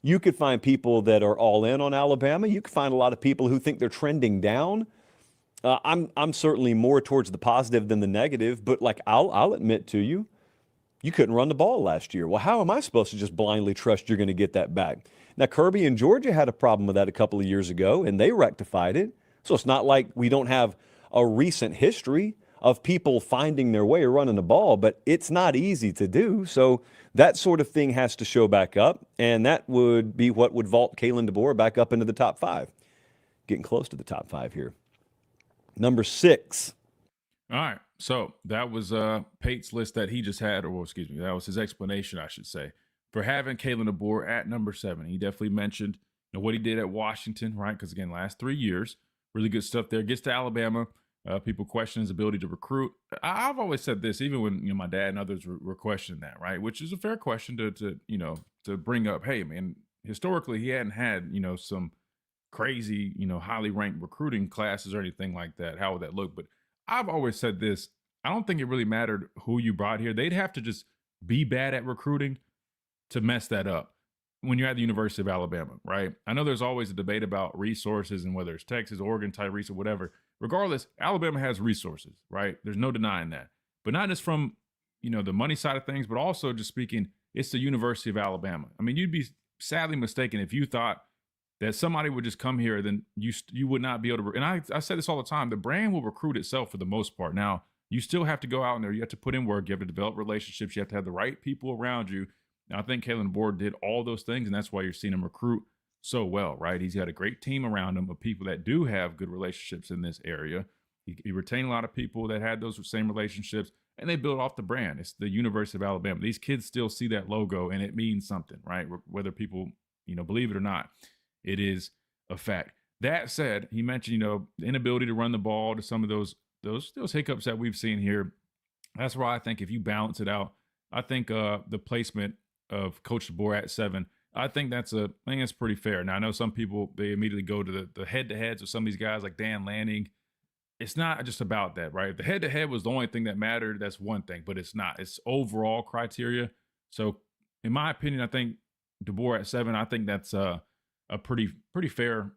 You could find people that are all in on Alabama. You could find a lot of people who think they're trending down. I'm certainly more towards the positive than the negative, but like I'll admit to you, you couldn't run the ball last year. Well, how am I supposed to just blindly trust you're going to get that back? Now, Kirby and Georgia had a problem with that a couple of years ago, and they rectified it. So it's not like we don't have a recent history of people finding their way or running the ball, but it's not easy to do. So that sort of thing has to show back up, and that would be what would vault Kalen DeBoer back up into the top 5. Getting close to the top 5 here. Number 6. All right. So that was Pate's list that he just had, or excuse me, that was his explanation, I should say, for having Kalen DeBoer at number 7. He definitely mentioned what he did at Washington, right? Because again, last 3 years, really good stuff there. Gets to Alabama, people question his ability to recruit. I've always said this, even when my dad and others were questioning that, right? Which is a fair question to bring up. Hey, man, historically he hadn't had some crazy highly ranked recruiting classes or anything like that. How would that look? But I've always said this. I don't think it really mattered who you brought here. They'd have to just be bad at recruiting to mess that up when you're at the University of Alabama, right? I know there's always a debate about resources and whether it's Texas, Oregon, Tyrese, or whatever. Regardless, Alabama has resources, right? There's no denying that. But not just from, the money side of things, but also just speaking, it's the University of Alabama. I mean, you'd be sadly mistaken if you thought that somebody would just come here, then you would not be able to. And I say this all the time, the brand will recruit itself for the most part. Now, you still have to go out in there. You have to put in work. You have to develop relationships. You have to have the right people around you. Now, I think Kalen DeBoer did all those things, and that's why you're seeing him recruit so well, right? He's got a great team around him of people that do have good relationships in this area. He retained a lot of people that had those same relationships, and they built off the brand. It's the University of Alabama. These kids still see that logo, and it means something, right? Whether people, believe it or not. It is a fact. That said, he mentioned, the inability to run the ball, to some of those hiccups that we've seen here. That's why I think if you balance it out, I think the placement of Coach DeBoer at 7, I think that's pretty fair. Now I know some people, they immediately go to the head-to-heads of some of these guys like Dan Lanning. It's not just about that, right? If the head-to-head was the only thing that mattered, that's one thing, but it's not. It's overall criteria. So in my opinion, I think DeBoer at 7, I think that's a pretty fair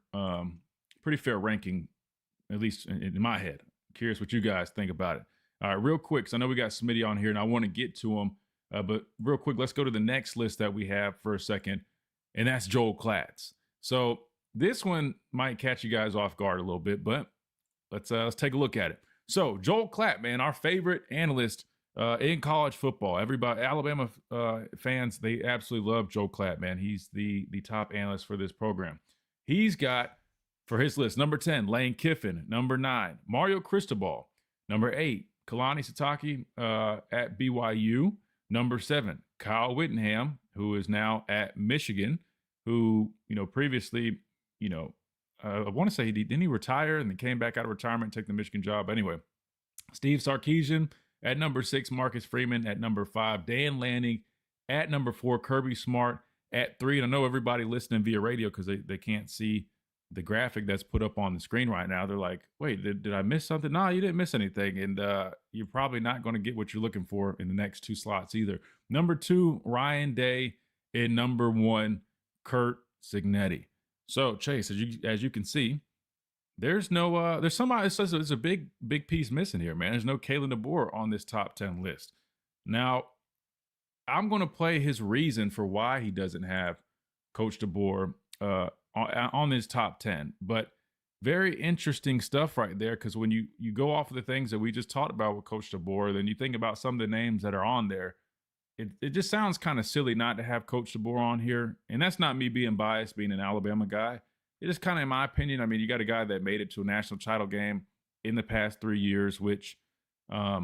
ranking, at least in my head. I'm curious what you guys think about it. All right, real quick, so I know we got Smitty on here, and I want to get to him. But real quick, let's go to the next list that we have for a second, and that's Joel Klatt. So this one might catch you guys off guard a little bit, but let's take a look at it. So Joel Klatt, man, our favorite analyst in college football. Everybody, Alabama fans, they absolutely love Joel Klatt, man. He's the top analyst for this program. He's got, for his list, number 10, Lane Kiffin. Number 9, Mario Cristobal. Number 8, Kalani Sitake at BYU. Number 7, Kyle Whittingham, who is now at Michigan, who, previously, I want to say, didn't he retire and then came back out of retirement and took the Michigan job? Anyway, Steve Sarkisian at number 6, Marcus Freeman at number 5, Dan Lanning at number 4, Kirby Smart at 3. And I know everybody listening via radio, because they can't see the graphic that's put up on the screen right now. They're like, wait, did I miss something? No, you didn't miss anything. And you're probably not going to get what you're looking for in the next 2 slots either. Number 2, Ryan Day, and number 1, Kurt Signetti. So Chase, as you can see, there's no there's somebody says there's a big piece missing here, man. There's no Kalen DeBoer on this top 10 list. Now, I'm going to play his reason for why he doesn't have Coach DeBoer on his top 10. But very interesting stuff right there, because when you go off of the things that we just talked about with Coach DeBoer, then you think about some of the names that are on there. It just sounds kind of silly not to have Coach DeBoer on here. And that's not me being biased, being an Alabama guy. It is kind of, in my opinion, I mean, you got a guy that made it to a national title game in the past 3 years, which I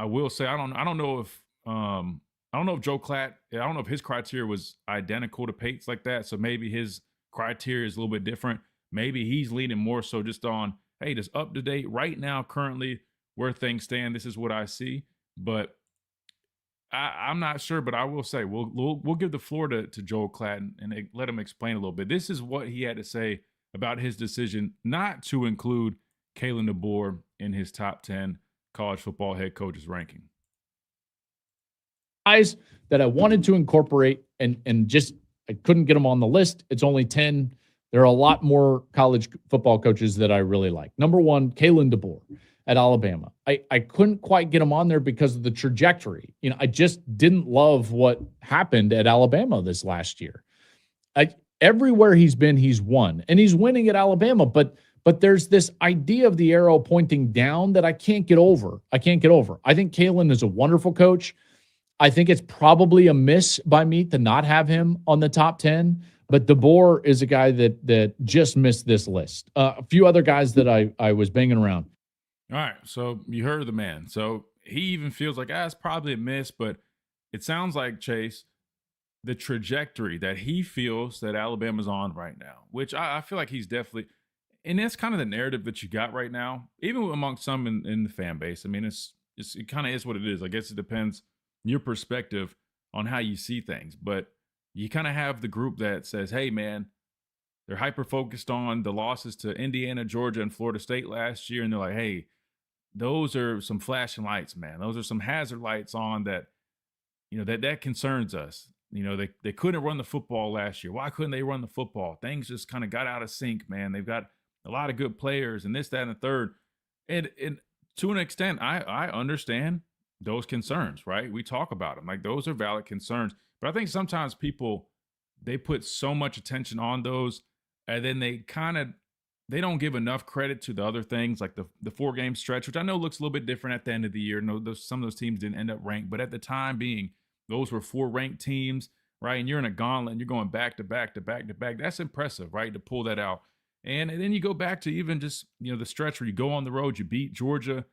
will say, I don't know if Joe Klatt, I don't know if his criteria was identical to Pate's like that. So maybe his criteria is a little bit different. Maybe he's leaning more so just on, hey, just up to date right now, currently where things stand. This is what I see. But I'm not sure, but I will say we'll give the floor to Joel Klatt and let him explain a little bit. This is what he had to say about his decision not to include Kalen DeBoer in his top 10 college football head coaches ranking. Guys that I wanted to incorporate and just I couldn't get them on the list. It's only 10. There are a lot more college football coaches that I really like. Number 1, Kalen DeBoer at Alabama. I couldn't quite get him on there because of the trajectory. I just didn't love what happened at Alabama this last year. Everywhere he's been, he's won, and he's winning at Alabama. But there's this idea of the arrow pointing down that I can't get over. I think Kalen is a wonderful coach. I think it's probably a miss by me to not have him on the top 10. But DeBoer is a guy that just missed this list. A few other guys that I was banging around. All right, so you heard the man. So he even feels like, it's probably a miss, but it sounds like, Chase, the trajectory that he feels that Alabama's on right now, which I feel like he's definitely, and that's kind of the narrative that you got right now, even among some in the fan base. I mean, it kind of is what it is. I guess it depends your perspective on how you see things, but you kind of have the group that says, hey, man, they're hyper-focused on the losses to Indiana, Georgia, and Florida State last year, and they're like, hey, those are some flashing lights, man. Those are some hazard lights on that, that concerns us. They couldn't run the football last year. Why couldn't they run the football? Things just kind of got out of sync, man. They've got a lot of good players and this, that, and the third. And to an extent, I understand those concerns, right? We talk about them. Like, those are valid concerns. But I think sometimes people, they put so much attention on those, and then they don't give enough credit to the other things, like the 4-game stretch, which I know looks a little bit different at the end of the year. No, some of those teams didn't end up ranked, but at the time being, those were 4 ranked teams, right? And you're in a gauntlet and you're going back to back to back to back. That's impressive, right? To pull that out. And then you go back to even just, the stretch where you go on the road, you beat Georgia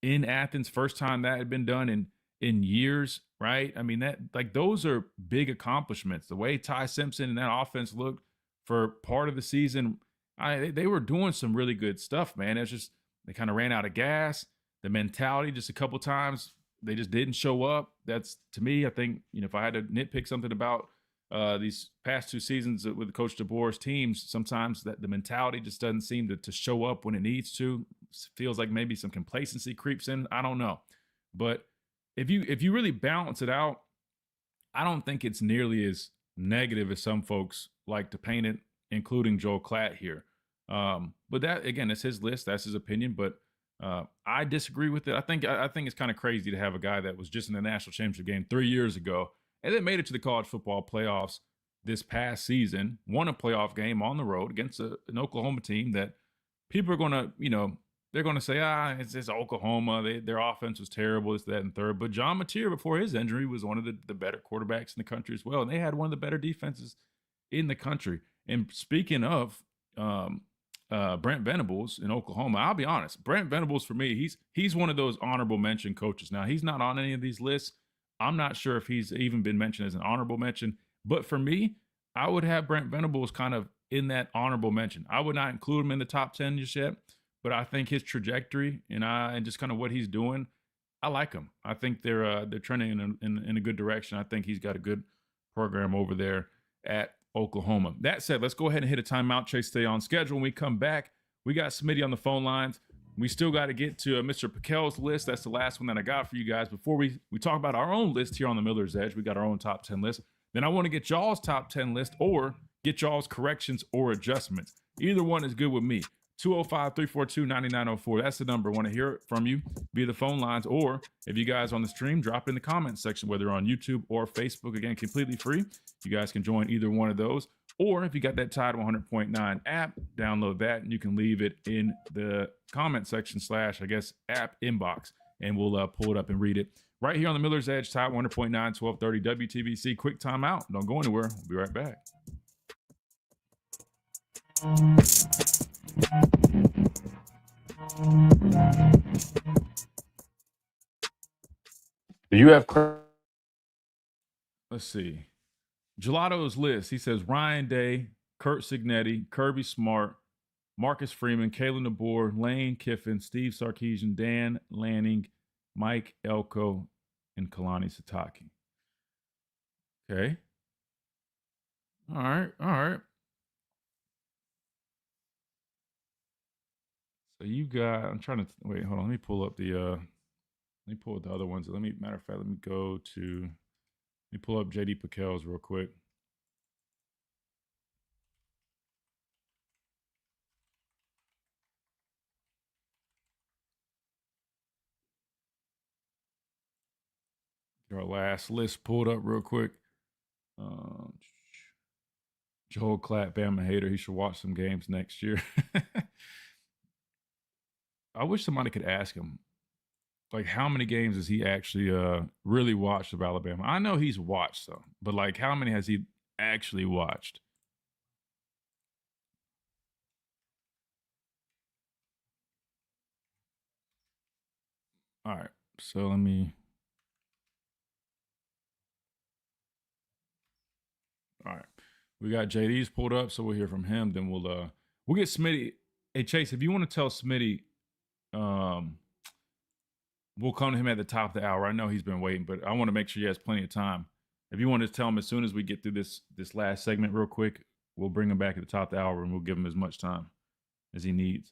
in Athens, first time that had been done in years, right? I mean, those are big accomplishments. The way Ty Simpson and that offense looked for part of the season, they were doing some really good stuff, man. It's just they kind of ran out of gas. The mentality, just a couple times, they just didn't show up. That's, to me, I think, if I had to nitpick something about these past 2 seasons with Coach DeBoer's teams, sometimes that the mentality just doesn't seem to show up when it needs to. It feels like maybe some complacency creeps in. I don't know. But if you really balance it out, I don't think it's nearly as negative as some folks like to paint it, including Joel Klatt here. But that, again, it's his list. That's his opinion. But I disagree with it. I think it's kind of crazy to have a guy that was just in the national championship game 3 years ago and then made it to the college football playoffs this past season, won a playoff game on the road against an Oklahoma team that people are going to, they're going to say, it's Oklahoma. Their offense was terrible, this, that, and third. But John Mateer, before his injury, was one of the better quarterbacks in the country as well. And they had one of the better defenses in the country. And speaking of Brent Venables in Oklahoma, I'll be honest, Brent Venables, for me, he's one of those honorable mention coaches. Now, he's not on any of these lists. I'm not sure if he's even been mentioned as an honorable mention. But for me, I would have Brent Venables kind of in that honorable mention. I would not include him in the top 10 just yet, but I think his trajectory and just kind of what he's doing, I like him. I think they're trending in a good direction. I think he's got a good program over there at Oklahoma. That said, let's go ahead and hit a timeout. Chase, stay on schedule. When we come back, we got Smitty on the phone lines. We still got to get to Mr. Pikel's list. That's the last one that I got for you guys. Before we talk about our own list here on the Miller's Edge, we got our own top 10 list. Then I want to get y'all's top 10 list or get y'all's corrections or adjustments. Either one is good with me. 205-342-9904. That's the number. I want to hear it from you via the phone lines, or if you guys on the stream, drop it in the comments section, whether on YouTube or Facebook. Again, completely free. You guys can join either one of those. Or if you got that Tide 100.9 app, download that and you can leave it in the comment section / app inbox, and we'll pull it up and read it right here on the Miller's Edge, Tide 100.9, 1230 WTBC. Quick timeout. Don't go anywhere. We'll be right back. Do you have? Let's see. Gelato's list. He says Ryan Day, Kurt Signetti, Kirby Smart, Marcus Freeman, Kalen DeBoer, Lane Kiffin, Steve Sarkisian, Dan Lanning, Mike Elko, and Kalani Sitake. Okay. All right. So you got, I'm trying to, wait, hold on. Let me pull up the other ones. Matter of fact, let me pull up JD Pikel's real quick. Get our last list pulled up real quick. Joel Klatt, Bama hater. He should watch some games next year. I wish somebody could ask him, like, how many games has he actually really watched of Alabama? I know he's watched some, but like, how many has he actually watched? All right, so let me. All right, we got JD's pulled up, so we'll hear from him. Then we'll get Smitty. Hey Chase, if you want to tell Smitty, we'll come to him at the top of the hour. I know he's been waiting, but I want to make sure he has plenty of time. If you want to tell him as soon as we get through this last segment real quick, we'll bring him back at the top of the hour and we'll give him as much time as he needs.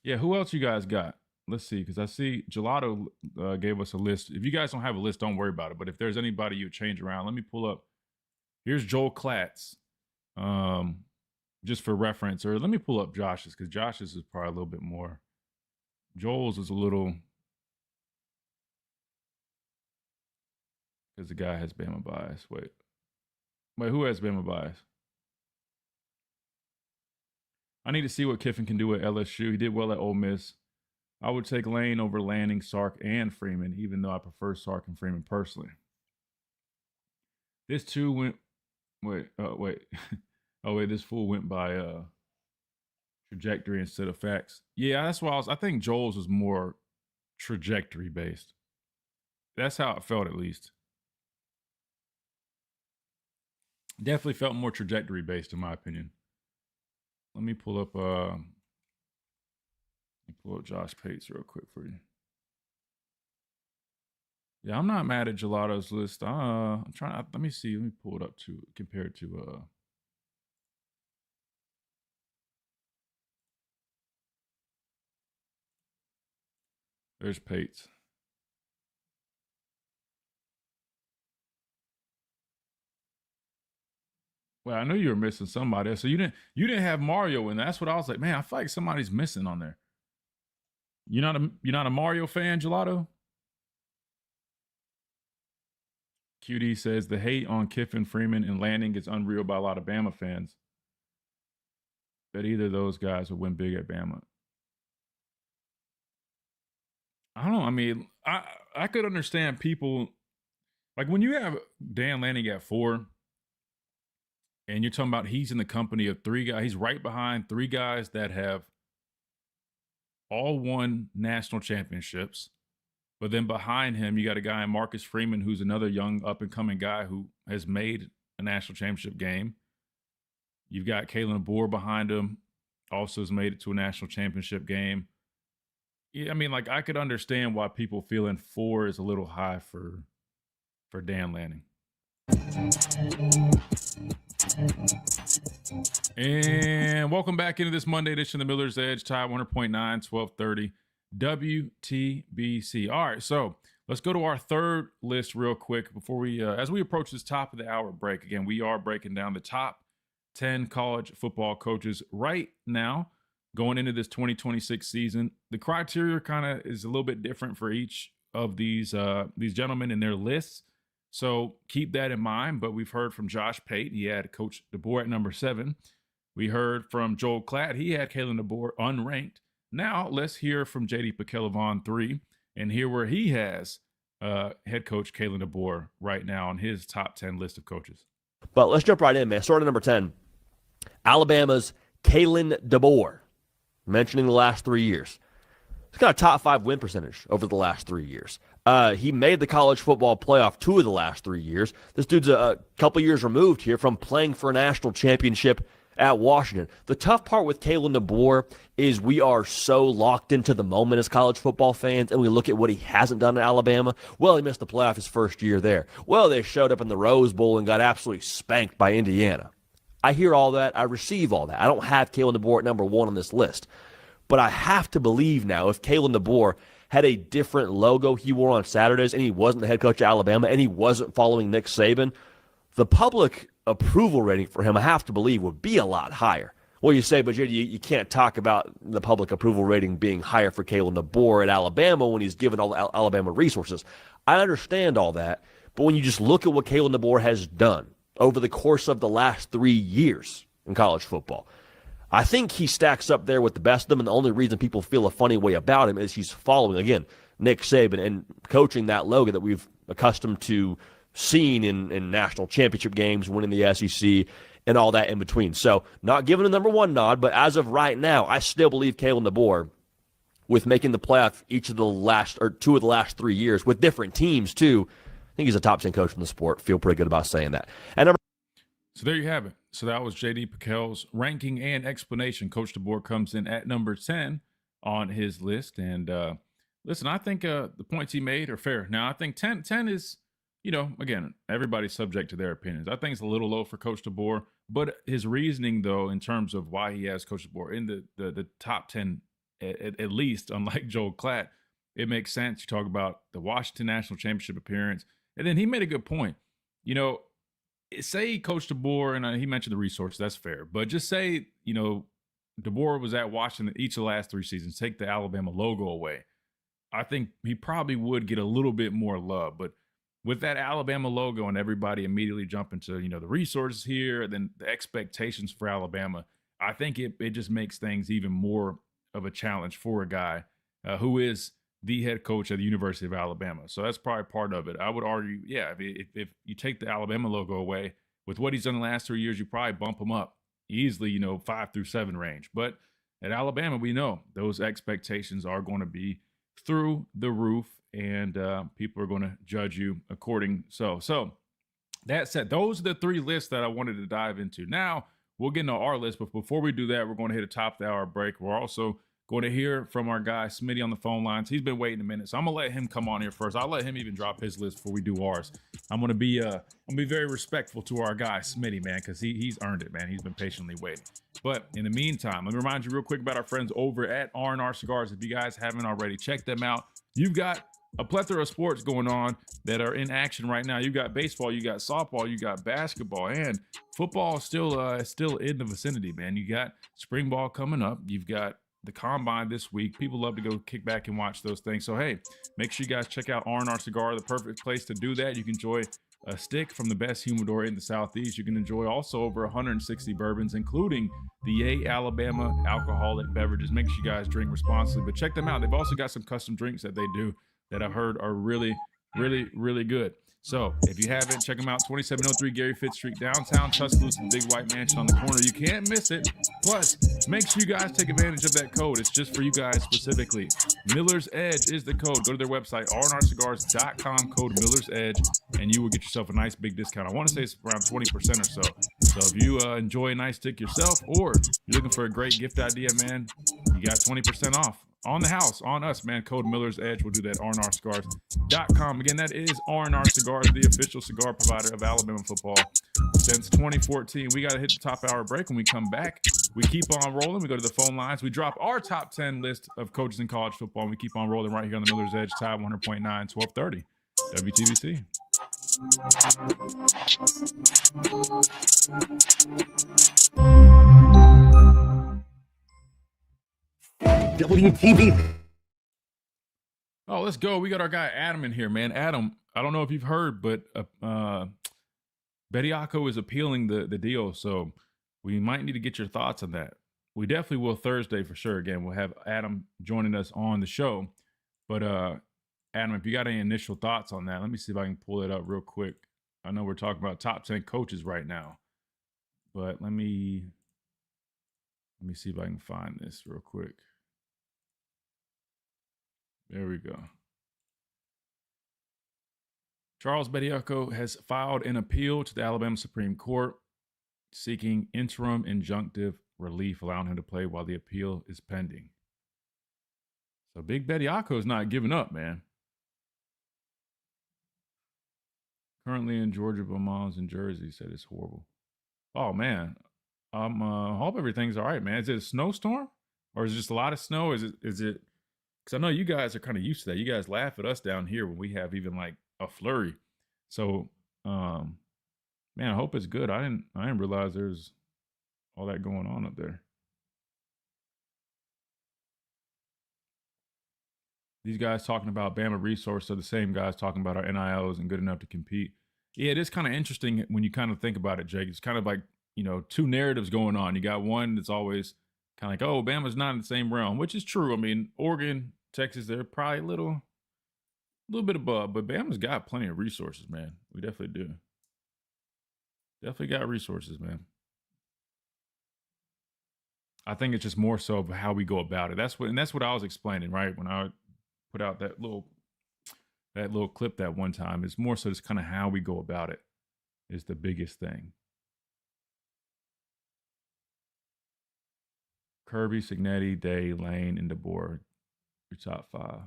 Yeah, who else you guys got? Let's see, because I see Gelato gave us a list. If you guys don't have a list, don't worry about it. But if there's anybody you change around, let me pull up. Here's Joel Klatt's, just for reference. Or let me pull up Josh's, because Josh's is probably a little bit more. Joel's is a little, because the guy has Bama bias. Wait, who has Bama bias? I need to see what Kiffin can do at LSU. He did well at Ole Miss. I would take Lane over Lanning, Sark, and Freeman, even though I prefer Sark and Freeman personally. This too went. Wait. This fool went by trajectory instead of facts. Yeah, that's why I think Joel's was more trajectory based. That's how it felt, at least. Definitely felt more trajectory based, in my opinion. Let me pull up Josh Pates real quick for you. Yeah, I'm not mad at Gelato's list. I'm trying. Let me see. Let me pull it up to compared to. There's Pates. Well, I knew you were missing somebody. So you didn't have Mario in. That's what I was like, man, I feel like somebody's missing on there. You're not a Mario fan, Gelato? QD says the hate on Kiffin, Freeman, and Lanning is unreal by a lot of Bama fans. Bet either of those guys will win big at Bama. I don't know. I mean, I could understand people like when you have Dan Lanning at 4, and you're talking about he's in the company of 3 guys. He's right behind 3 guys that have all won national championships. But then behind him, you got a guy in Marcus Freeman, who's another young up-and-coming guy who has made a national championship game. You've got Kalen DeBoer behind him, also has made it to a national championship game. Yeah, I mean, like, I could understand why people feeling 4 is a little high for Dan Lanning. And welcome back into this Monday edition of the Miller's Edge, Tide 100.9, 1230 WTBC. All right, so let's go to our third list real quick before we, as we approach this top of the hour break. Again, we are breaking down the top 10 college football coaches right now going into this 2026 season. The criteria kind of is a little bit different for each of these gentlemen in their lists. So keep that in mind. But we've heard from Josh Pate. He had Coach DeBoer at number 7. We heard from Joel Klatt. He had Kalen DeBoer unranked. Now let's hear from J.D. Pekelevon 3 and hear where he has head coach Kalen DeBoer right now on his top 10 list of coaches. But let's jump right in, man. Starting at number 10, Alabama's Kalen DeBoer, mentioning the last 3 years. He's got a top 5 win percentage over the last 3 years. He made the college football playoff 2 of the last 3 years. This dude's a couple years removed here from playing for a national championship at Washington. The tough part with Kalen DeBoer is we are so locked into the moment as college football fans, and we look at what he hasn't done at Alabama. Well, he missed the playoff his first year there. Well, they showed up in the Rose Bowl and got absolutely spanked by Indiana. I hear all that. I receive all that. I don't have Kalen DeBoer at number 1 on this list. But I have to believe now if Kalen DeBoer had a different logo he wore on Saturdays and he wasn't the head coach of Alabama and he wasn't following Nick Saban, the public approval rating for him, I have to believe, would be a lot higher. Well, you say, but you can't talk about the public approval rating being higher for Kalen DeBoer at Alabama when he's given all the Alabama resources. I understand all that, but when you just look at what Kalen DeBoer has done over the course of the last 3 years in college football, I think he stacks up there with the best of them, and the only reason people feel a funny way about him is he's following, again, Nick Saban and coaching that logo that we've accustomed to seeing in national championship games, winning the SEC, and all that in between. So not giving a number 1 nod, but as of right now, I still believe Kalen DeBoer, with making the playoff each of the last, or 2 of the last 3 years, with different teams too, I think he's a top 10 coach in the sport. Feel pretty good about saying that. And So there you have it. So that was J.D. Pekel's ranking and explanation. Coach DeBoer comes in at number 10 on his list. And listen, I think the points he made are fair. Now, I think 10 is, you know, again, everybody's subject to their opinions. I think it's a little low for Coach DeBoer. But his reasoning, though, in terms of why he has Coach DeBoer in the top 10, at least, unlike Joel Klatt, it makes sense. You talk about the Washington National Championship appearance. And then he made a good point. You know, say Coach DeBoer, and he mentioned the resources, that's fair. But just say, you know, DeBoer was at Washington each of the last 3 seasons, take the Alabama logo away. I think he probably would get a little bit more love. But with that Alabama logo and everybody immediately jumping to, you know, the resources here, and then the expectations for Alabama, I think it just makes things even more of a challenge for a guy who is the head coach at the University of Alabama. So that's probably part of it. I would argue, yeah, if you take the Alabama logo away, with what he's done the last 3 years, you probably bump him up easily, you know, 5 through 7 range. But at Alabama, we know those expectations are going to be through the roof, and people are going to judge you according. So that said, those are the 3 lists that I wanted to dive into. Now we'll get into our list, but before we do that, we're going to hit a top of the hour break. We're also going to hear from our guy Smitty on the phone lines. He's been waiting a minute, so I'm gonna let him come on here first. I'll let him even drop his list before we do ours. I'm gonna be very respectful to our guy Smitty, man, because he's earned it, man. He's been patiently waiting. But in the meantime, let me remind you real quick about our friends over at R&R Cigars. If you guys haven't already, check them out. You've got a plethora of sports going on that are in action right now. You got baseball, you got softball, you got basketball, and football is still in the vicinity, man. You got spring ball coming up. You've got the combine this week. People love to go kick back and watch those things. So hey, make sure you guys check out R&R Cigar, the perfect place to do that. You can enjoy a stick from the best humidor in the Southeast. You can enjoy also over 160 bourbons, including the Alabama alcoholic beverages. Make sure you guys drink responsibly, but check them out. They've also got some custom drinks that they do that I've heard are really, really, really good. So if you haven't, check them out. 2703 Gary Fitz Street, downtown Tuscaloosa, the big white mansion on the corner. You can't miss it. Plus, make sure you guys take advantage of that code. It's just for you guys specifically. Miller's Edge is the code. Go to their website, rnrcigars.com, code Miller's Edge, and you will get yourself a nice big discount. I want to say it's around 20% or so. So if you enjoy a nice stick yourself, or you're looking for a great gift idea, man, you got 20% off. On the house, on us, man. Code Miller's Edge. We'll do that. rnrcigars.com. Again, that is R&R Cigars, the official cigar provider of Alabama football since 2014. We got to hit the top hour break. When we come back, we keep on rolling. We go to the phone lines. We drop our top 10 list of coaches in college football, and we keep on rolling right here on the Miller's Edge, Tide 100.9, 1230, WTBC. WTB. Oh, let's go. We got our guy Adam in here, man. Adam, I don't know if you've heard, but Bediako is appealing the deal, so we might need to get your thoughts on that. We definitely will Thursday for sure. Again, we'll have Adam joining us on the show. But Adam, if you got any initial thoughts on that, let me see if I can pull it up real quick. I know we're talking about top 10 coaches right now, but let me see if I can find this real quick. There we go. Charles Bediako has filed an appeal to the Alabama Supreme Court seeking interim injunctive relief, allowing him to play while the appeal is pending. So Big Bediako is not giving up, man. Currently in Georgia, but mom's in Jersey. Said it's horrible. Oh, man. Hope everything's all right, man. Is it a snowstorm? Or is it just a lot of snow? Is it because I know you guys are kind of used to that. You guys laugh at us down here when we have even like a flurry. So, man, I hope it's good. I didn't realize there's all that going on up there. These guys talking about Bama resource are the same guys talking about our NILs and good enough to compete. Yeah, it is kind of interesting when you kind of think about it, Jake. It's kind of like, two narratives going on. You got one that's always kind of like, oh, Bama's not in the same realm, which is true. I mean, Oregon, Texas, they're probably a little bit above, but Bama's got plenty of resources, man. We definitely do. Definitely got resources, man. I think it's just more so of how we go about it. That's what I was explaining, right? When I put out that little clip that one time. It's more so just kind of how we go about it is the biggest thing. Kirby, Signetti, Day, Lane, and DeBoer, your top 5.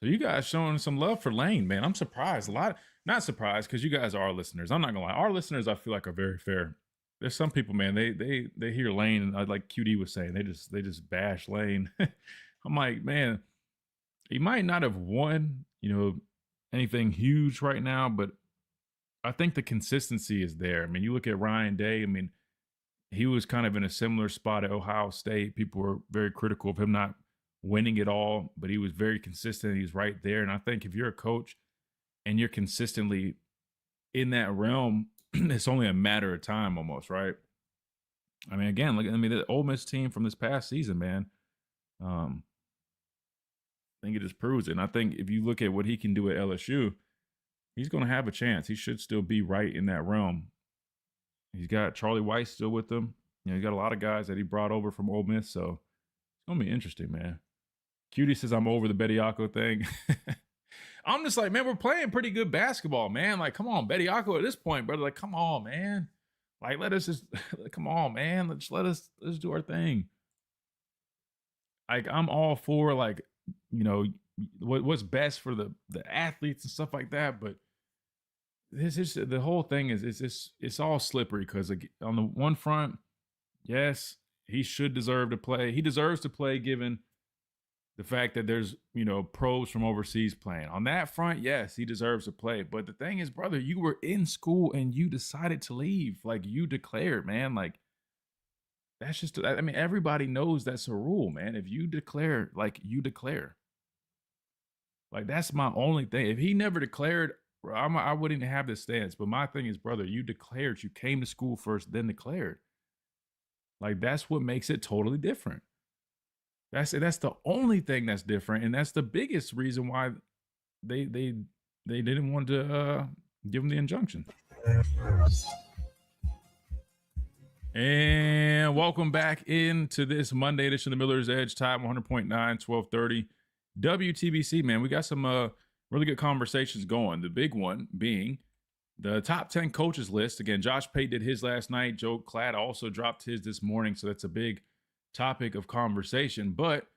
So you guys showing some love for Lane, man. I'm surprised. Not surprised because you guys are our listeners. I'm not gonna lie. Our listeners, I feel like, are very fair. There's some people, man, they hear Lane, and like QD was saying, they just bash Lane. I'm like, man, he might not have won, anything huge right now, but I think the consistency is there. I mean, you look at Ryan Day. I mean, he was kind of in a similar spot at Ohio State. People were very critical of him not winning it all, but he was very consistent. He was right there. And I think if you're a coach and you're consistently in that realm, it's only a matter of time almost, right? I mean, again, the Ole Miss team from this past season, man, I think it just proves it. And I think if you look at what he can do at LSU, he's going to have a chance. He should still be right in that realm. He's got Charlie Weiss still with him. He's got a lot of guys that he brought over from Ole Miss, so it's going to be interesting, man. Cutie says I'm over the Bediako thing. I'm just like, man, we're playing pretty good basketball, man. Like, come on, Bediako at this point, brother. Like, come on, man. Like, come on, man. Let's do our thing. Like, I'm all for, like, what's best for the athletes and stuff like that, but the whole thing it's all slippery because on the one front, yes, he should deserve to play. He deserves to play given the fact that there's, pros from overseas playing. On that front, yes, he deserves to play. But the thing is, brother, you were in school and you decided to leave. Like, you declared, man. Like, that's just, I mean, everybody knows that's a rule, man. If you declare, like, you declare. Like, that's my only thing. If he never declared, I wouldn't have this stance. But my thing is, brother, you declared. You came to school first, then declared. Like, that's what makes it totally different. That's the only thing that's different, and that's the biggest reason why they didn't want to give him the injunction. And welcome back into this Monday edition of Miller's Edge, time 100.9, 1230 WTBC. Man, we got some really good conversations going. The big one being the top 10 coaches list. Again, Josh Pate did his last night. Joe Klatt also dropped his this morning, so that's a big topic of conversation. But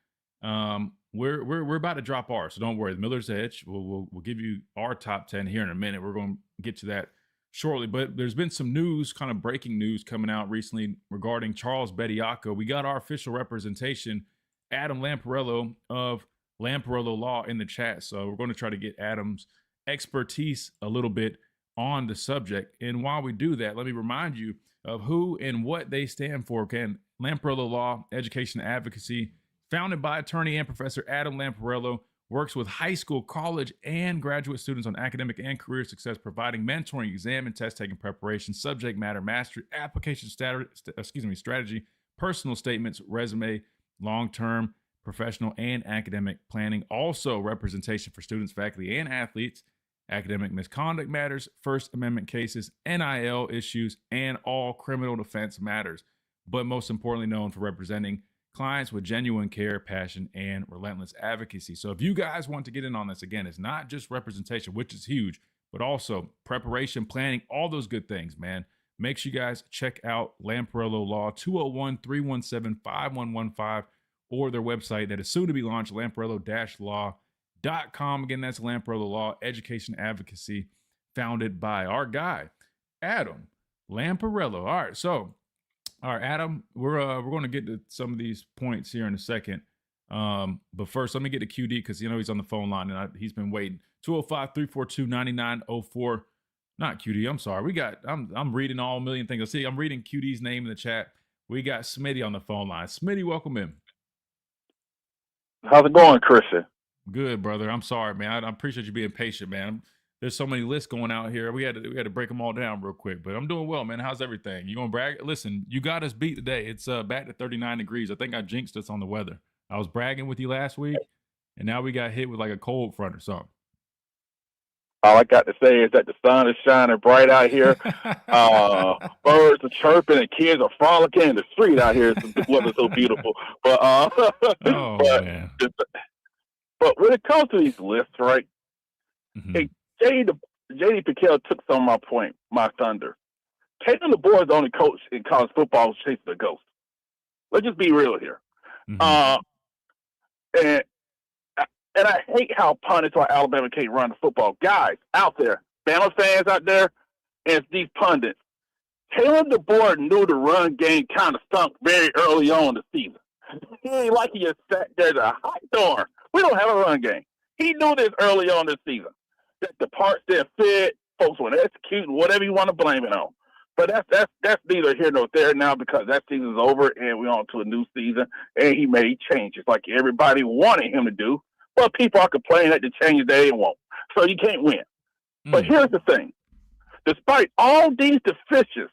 we're about to drop ours, so don't worry. The Miller's Edge, we'll give you our top 10 here in a minute. We're going to get to that shortly. But there's been some news, kind of breaking news coming out recently regarding Charles Bediako. We got our official representation, Adam Lamparello of Lamparello Law, in the chat. So we're going to try to get Adam's expertise a little bit on the subject. And while we do that, let me remind you of who and what they stand for. Again, Lamparello Law, Education Advocacy, founded by attorney and professor Adam Lamparello, works with high school, college, and graduate students on academic and career success, providing mentoring, exam and test taking preparation, subject matter mastery, application strategy, personal statements, resume, long-term, professional, and academic planning. Also, representation for students, faculty, and athletes, academic misconduct matters, First Amendment cases, NIL issues, and all criminal defense matters. But most importantly, known for representing clients with genuine care, passion, and relentless advocacy. So if you guys want to get in on this, again, it's not just representation, which is huge, but also preparation, planning, all those good things, man. Make sure you guys check out Lamparello Law, 201-317-5115, or their website that is soon to be launched, lamparello-law.com. Again, that's Lamparello Law, Education Advocacy, founded by our guy, Adam Lamparello. All right, Adam, we're going to get to some of these points here in a second. But first, let me get to QD because he's on the phone line and he's been waiting. 205-342-9904. Not QD. I'm sorry. I'm reading all a million things. See, I'm reading QD's name in the chat. We got Smitty on the phone line. Smitty, welcome in. How's it going, Christian? Good, brother. I'm sorry, man. I appreciate you being patient, man. There's so many lists going out here. We had to break them all down real quick, but I'm doing well, man. How's everything? You gonna brag? Listen, you got us beat today. It's back to 39 degrees. I think I jinxed us on the weather. I was bragging with you last week, and now we got hit with like a cold front or something. All I got to say is that the sun is shining bright out here. Birds are chirping and kids are frolicking in the street out here. The weather's so beautiful. But man. But when it comes to these lists, right? Mm-hmm. J.D. Piquet took some of my point, my thunder. Kalen DeBoer is the only coach in college football who's chasing the ghost. Let's just be real here. Mm-hmm. And I hate how pundits like Alabama can't run the football. Guys out there, Bama fans out there, and it's these pundits. Kalen DeBoer knew the run game kind of stunk very early on in the season. He ain't like he just sat there to hot darn. We don't have a run game. He knew this early on this season. That the parts that fit, folks want to execute, whatever you want to blame it on. But that's neither here nor there now because that season's over and we're on to a new season. And he made changes like everybody wanted him to do. But people are complaining that the changes they didn't want. So you can't win. But here's the thing. Despite all these deficiencies,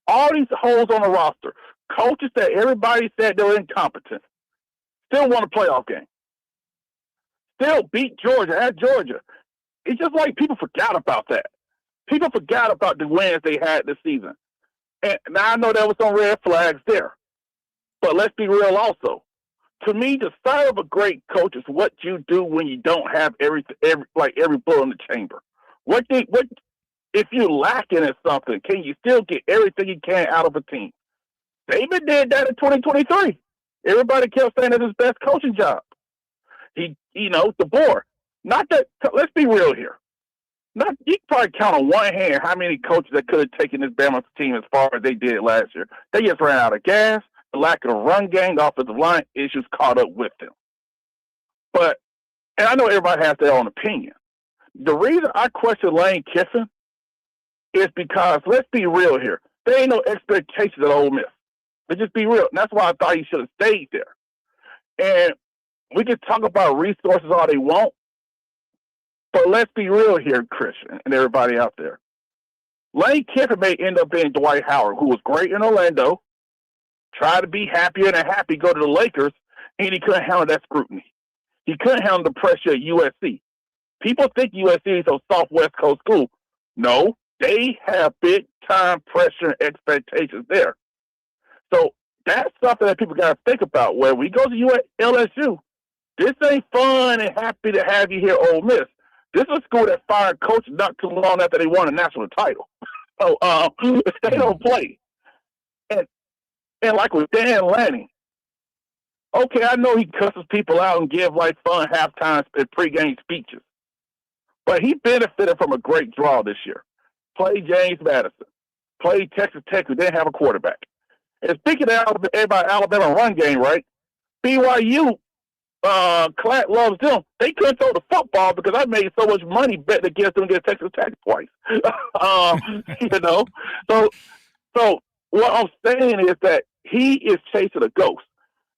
all these holes on the roster, coaches that everybody said they were incompetent, still won a playoff game. Still beat Georgia at Georgia. It's just like people forgot about that. People forgot about the wins they had this season. And now I know there was some red flags there. But let's be real also. To me, the sign of a great coach is what you do when you don't have every bullet in the chamber. If you're lacking in something, can you still get everything you can out of a team? Saban did that in 2023. Everybody kept saying it's his best coaching job. DeBoer. Not that. Let's be real here. You can probably count on one hand how many coaches that could have taken this Bama team as far as they did last year. They just ran out of gas. The lack of a run game, the offensive line issues caught up with them. But, and I know everybody has their own opinion. The reason I question Lane Kiffin is because, let's be real here, there ain't no expectations at Ole Miss. Let's just be real. And that's why I thought he should have stayed there. And we can talk about resources all they want, but let's be real here, Christian, and everybody out there. Lane Kiffin may end up being Dwight Howard, who was great in Orlando, tried to be happier than happy, go to the Lakers, and he couldn't handle that scrutiny. He couldn't handle the pressure at USC. People think USC is a soft West Coast school. No, they have big-time pressure and expectations there. So that's something that people got to think about. Where we go to LSU, this ain't fun and happy to have you here, Ole Miss. This is a school that fired coach not too long after they won a national title. So they don't play. And like with Dan Lanning, okay, I know he cusses people out and give like fun halftime and pregame speeches, but he benefited from a great draw this year. Played James Madison, played Texas Tech, who didn't have a quarterback. And speaking of Alabama run game, right? BYU, Clatt loves them. They couldn't throw the football because I made so much money betting against them against Texas Tech twice. You know, so what I'm saying is that he is chasing a ghost.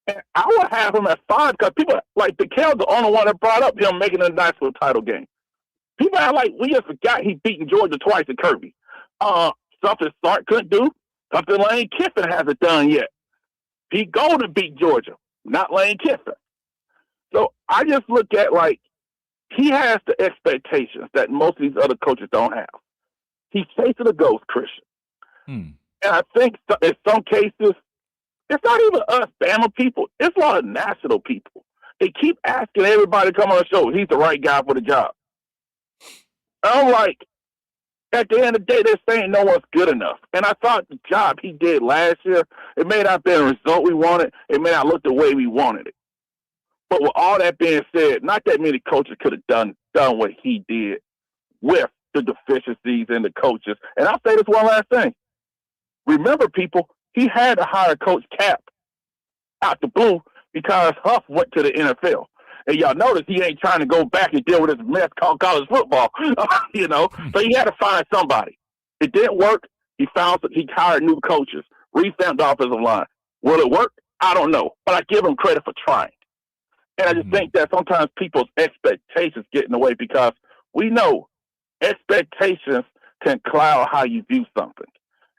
And I would have him at 5 because people like DeKal's the only one that brought up him making a national title game. People are like, we just forgot he beat Georgia twice at Kirby. Something Sark couldn't do, something Lane Kiffin hasn't done yet. Pete Golden beat Georgia, not Lane Kiffin. So I just look at like he has the expectations that most of these other coaches don't have. He's chasing a ghost, Christian. And I think in some cases, it's not even us Bama people. It's a lot of national people. They keep asking everybody to come on the show. He's the right guy for the job. I'm like, at the end of the day, they're saying no one's good enough. And I thought the job he did last year, it may not have been a result we wanted. It may not look the way we wanted it. But with all that being said, not that many coaches could have done what he did with the deficiencies in the coaches. And I'll say this one last thing. Remember, people, he had to hire Coach Cap out the blue because Huff went to the NFL. And y'all notice he ain't trying to go back and deal with this mess called college football, you know. So he had to find somebody. It didn't work. He hired new coaches, revamped the offensive line. Will it work? I don't know, but I give him credit for trying. And I just think that sometimes people's expectations get in the way because we know expectations can cloud how you view something.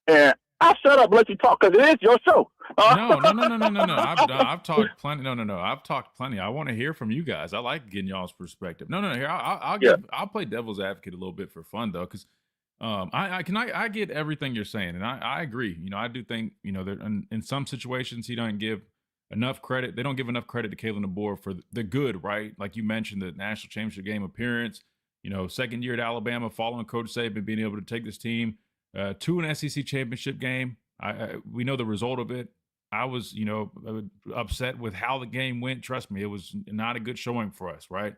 And I'll shut up and let you talk because it is your show. No. I've talked plenty. No. I've talked plenty. I want to hear from you guys. I like getting y'all's perspective. No. Here, I'll play devil's advocate a little bit for fun though, because I get everything you're saying, and I agree. You know, I do think that in some situations he doesn't give enough credit. They don't give enough credit to Kalen DeBoer for the good, right? Like you mentioned, the national championship game appearance. Second year at Alabama, following Coach Saban, being able to take this team to an SEC championship game. We know the result of it. I was, upset with how the game went. Trust me, it was not a good showing for us, right?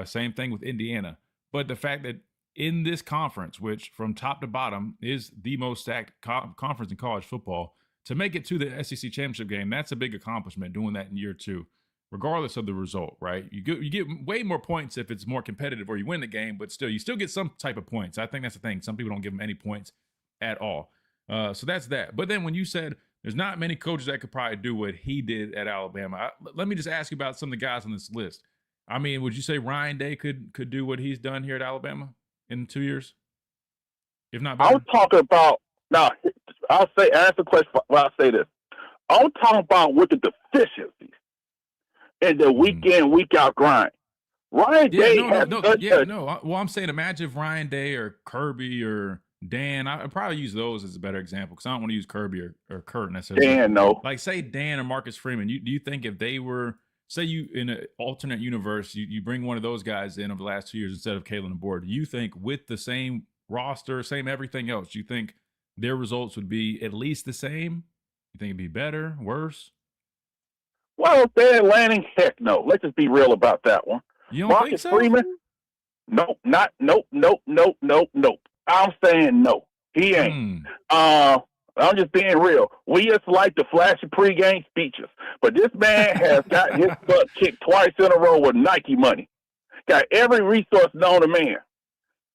Same thing with Indiana. But the fact that in this conference, which from top to bottom is the most stacked conference in college football, to make it to the SEC championship game, that's a big accomplishment, doing that in year 2, regardless of the result, right? You get way more points if it's more competitive or you win the game, but still, you still get some type of points. I think that's the thing. Some people don't give them any points at all. So that's that. But then when you said there's not many coaches that could probably do what he did at Alabama, let me just ask you about some of the guys on this list. I mean, would you say Ryan Day could do what he's done here at Alabama in 2 years? If not better? I was talking about, now, I'll say, ask the question, I'll say this. I'm talking about with the deficiencies and the week in, week out grind. Ryan Day Well, I'm saying imagine if Ryan Day or Kirby or Dan, I'd probably use those as a better example because I don't want to use Kirby or Kurt necessarily. Dan, no. Like say Dan or Marcus Freeman. Do you think if they were, say you in an alternate universe, you bring one of those guys in over the last 2 years instead of Kalen DeBoer, do you think with the same roster, same everything else, do you think their results would be at least the same? You think it'd be better, worse? Well, Dan Lanning, heck no. Let's just be real about that one. You don't Marcus think so? Freeman, nope. I'm saying no. He ain't. I'm just being real. We just like the flashy pregame speeches. But this man has got his butt kicked twice in a row with Nike money. Got every resource known to man.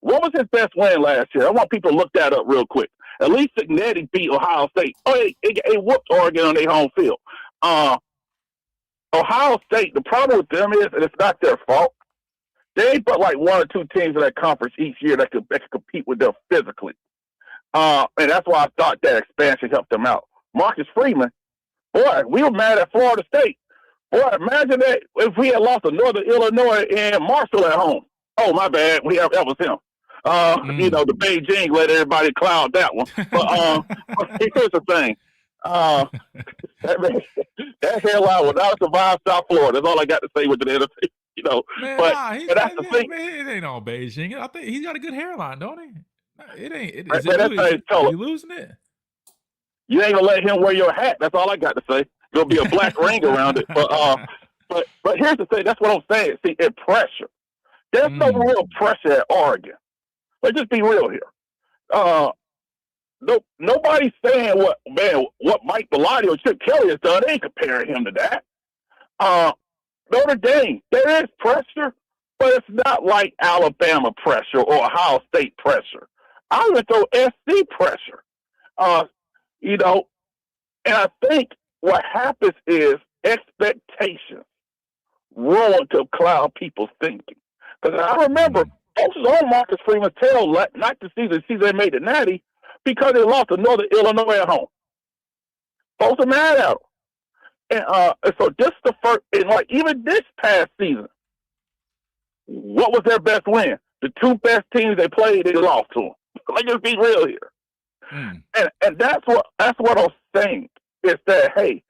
What was his best win last year? I want people to look that up real quick. At least Signetti beat Ohio State. Oh, they whooped Oregon on their home field. Ohio State, the problem with them is, and it's not their fault, they ain't but like one or two teams in that conference each year that could compete with them physically. And that's why I thought that expansion helped them out. Marcus Freeman, boy, we were mad at Florida State. Boy, imagine that if we had lost to Northern Illinois and Marshall at home. Oh, my bad. That was him. You know, the Beijing let everybody cloud that one. But here's the thing. That hairline will not survive South Florida. That's all I got to say with the NFC. You know, Man, but that's the thing. Man, it ain't all Beijing. I think he's got a good hairline, don't he? It ain't. Is he losing it? You ain't gonna let him wear your hat. That's all I got to say. There'll be a black ring around it. But here's the thing. That's what I'm saying. See, in pressure, there's no real pressure at Oregon. Let's just be real here. Nobody's saying what Mike Bellotti or Chip Kelly has done. They ain't comparing him to that. Notre Dame, there is pressure, but it's not like Alabama pressure or Ohio State pressure. I would throw SC pressure. You know, and I think what happens is expectations ruin to cloud people's thinking. Because I remember folks was on Marcus Freeman's tail not the season they made the Natty because they lost to Northern Illinois at home. Folks are mad at them. And so this is the first, and like even this past season, what was their best win? The two best teams they played, they lost to them. Let's just be real here. And that's what I'm saying is that, hey,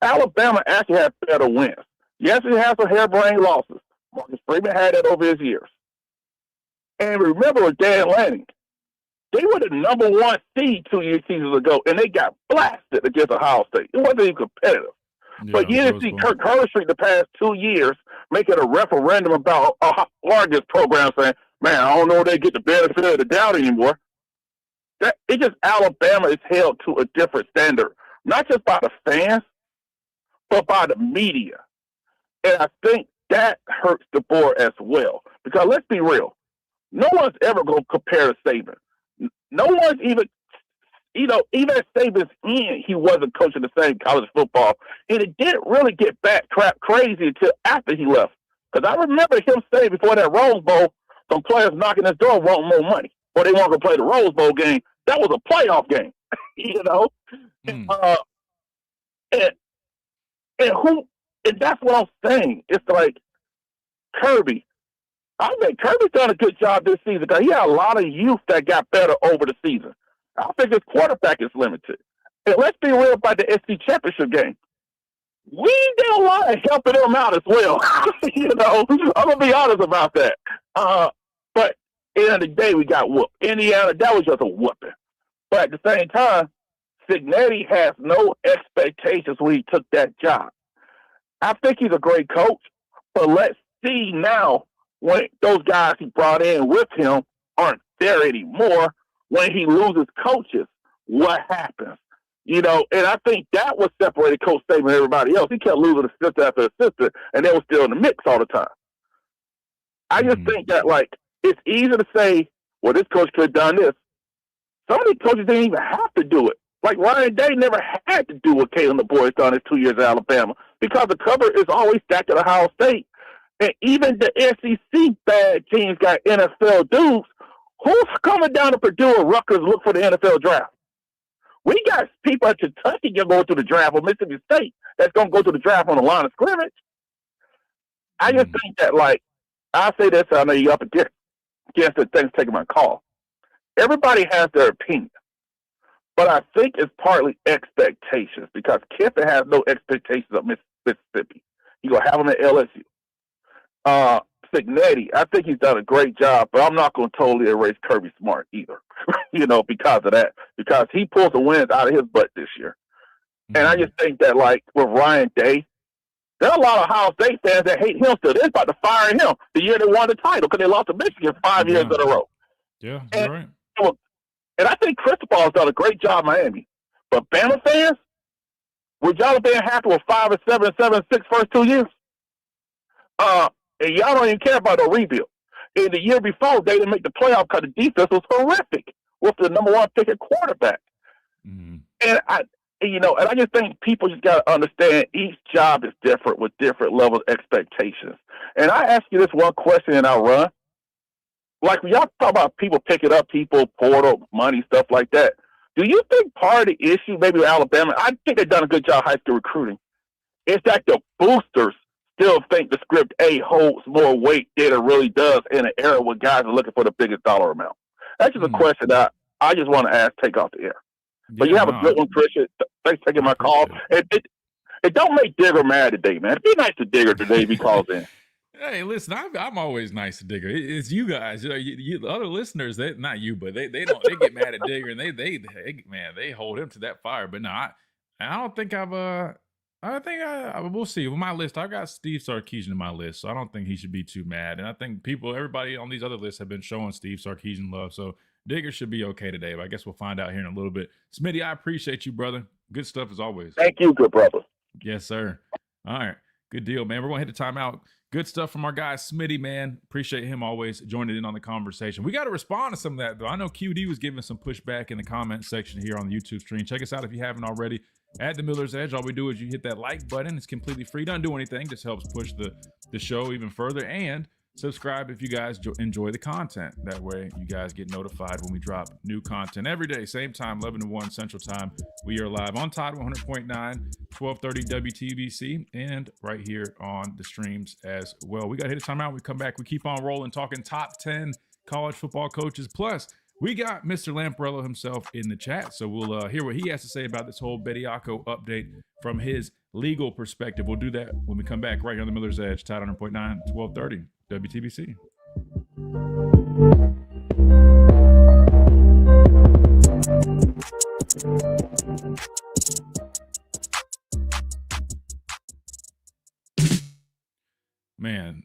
Alabama actually had better wins. Yes, it has some harebrained losses. Marcus Freeman had that over his years. And remember with Dan Lanning, they were the number one seed 2 seasons ago, and they got blasted against Ohio State. It wasn't even competitive. Yeah, but you didn't see Kirk Herbstreit the past 2 years making a referendum about Oregon's program saying, man, I don't know if they get the benefit of the doubt anymore. It's just Alabama is held to a different standard, not just by the fans, but by the media. And I think that hurts DeBoer as well. Because let's be real, no one's ever going to compare to Saban. No one's even, even at Saban's end, he wasn't coaching the same college football. And it didn't really get crap crazy until after he left. Because I remember him saying before that Rose Bowl, some players knocking his door wanting more money. Or they want to play the Rose Bowl game. That was a playoff game, and that's what I'm saying. It's like Kirby. I think Kirby's done a good job this season because he had a lot of youth that got better over the season. I think his quarterback is limited. And let's be real about the SC championship game. We did a lot of helping them out as well. I'm gonna be honest about that. But at the end of the day, we got whooped. Indiana, that was just a whooping. But at the same time, Signetti has no expectations when he took that job. I think he's a great coach, but let's see now when those guys he brought in with him aren't there anymore, when he loses coaches, what happens? And I think that what separated Coach Saban and everybody else. He kept losing assistant after assistant, and they were still in the mix all the time. I just think that, it's easy to say, well, this coach could have done this. Some of these coaches didn't even have to do it. Like Ryan Day never had to do what Kalen DeBoer has done his 2 years at Alabama because the cover is always stacked at Ohio State. And even the SEC bad teams got NFL dudes. Who's coming down to Purdue or Rutgers to look for the NFL draft? We got people at Kentucky going to the draft or Mississippi State that's going to go to the draft on the line of scrimmage. I just think that, I say this, I know you're up against the things taking my call. Everybody has their opinion. But I think it's partly expectations because Kiffin has no expectations of Mississippi. You're going to have him at LSU. Signetti, I think he's done a great job, but I'm not going to totally erase Kirby Smart either, because of that. Because he pulled the wins out of his butt this year. And I just think that, with Ryan Day, there are a lot of Ohio State fans that hate him still. They're about to fire him the year they won the title because they lost to Michigan 5 years in a row. Yeah, you're right. And I think Cristobal has done a great job in Miami. But Bama fans, would y'all have been happy with 5-7, 7-6 first 2 years? And y'all don't even care about a rebuild. In the year before, they didn't make the playoff because the defense was horrific with the number 1 pick at quarterback. Mm-hmm. And I just think people just got to understand each job is different with different levels of expectations. And I ask you this one question and I'll run. Like, when y'all talk about people picking up people, portal, money, stuff like that, do you think part of the issue, maybe with Alabama, I think they've done a good job high school recruiting, is that the boosters still think the script A holds more weight than it really does in an era where guys are looking for the biggest dollar amount? That's just a question that I just want to ask, take off the air. But you have a good one, Christian. Thanks for taking my call. It don't make Digger mad today, man. Be nice to Digger today if he calls in. Hey, listen, I'm always nice to Digger. It's you guys, the other listeners. They not you, but they don't. They get mad at Digger, and they hold him to that fire. But no, I don't think we'll see. With my list, I've got Steve Sarkisian in my list, so I don't think he should be too mad. And I think everybody on these other lists have been showing Steve Sarkisian love, so Digger should be okay today. But I guess we'll find out here in a little bit. Smitty, I appreciate you, brother. Good stuff as always. Thank you, good brother. Yes, sir. All right, good deal, man. We're gonna hit the timeout. Good stuff from our guy Smitty, man. Appreciate him always joining in on the conversation. We got to respond to some of that, though. I know QD was giving some pushback in the comment section here on the YouTube stream. Check us out if you haven't already at the Miller's Edge. All we do is you hit that like button. It's completely free. Doesn't do anything. Just helps push the show even further. And subscribe if you guys enjoy the content. That way you guys get notified when we drop new content every day. Same time, 11 to 1 Central Time. We are live on Tide 100.9, 1230 WTBC, and right here on the streams as well. We got to hit a timeout. We come back. We keep on rolling, talking top 10 college football coaches. Plus, we got Mr. Lamparello himself in the chat. So we'll hear what he has to say about this whole Bediako update from his legal perspective. We'll do that when we come back right here on the Miller's Edge, Tide 100.9, 1230 WTBC. Man,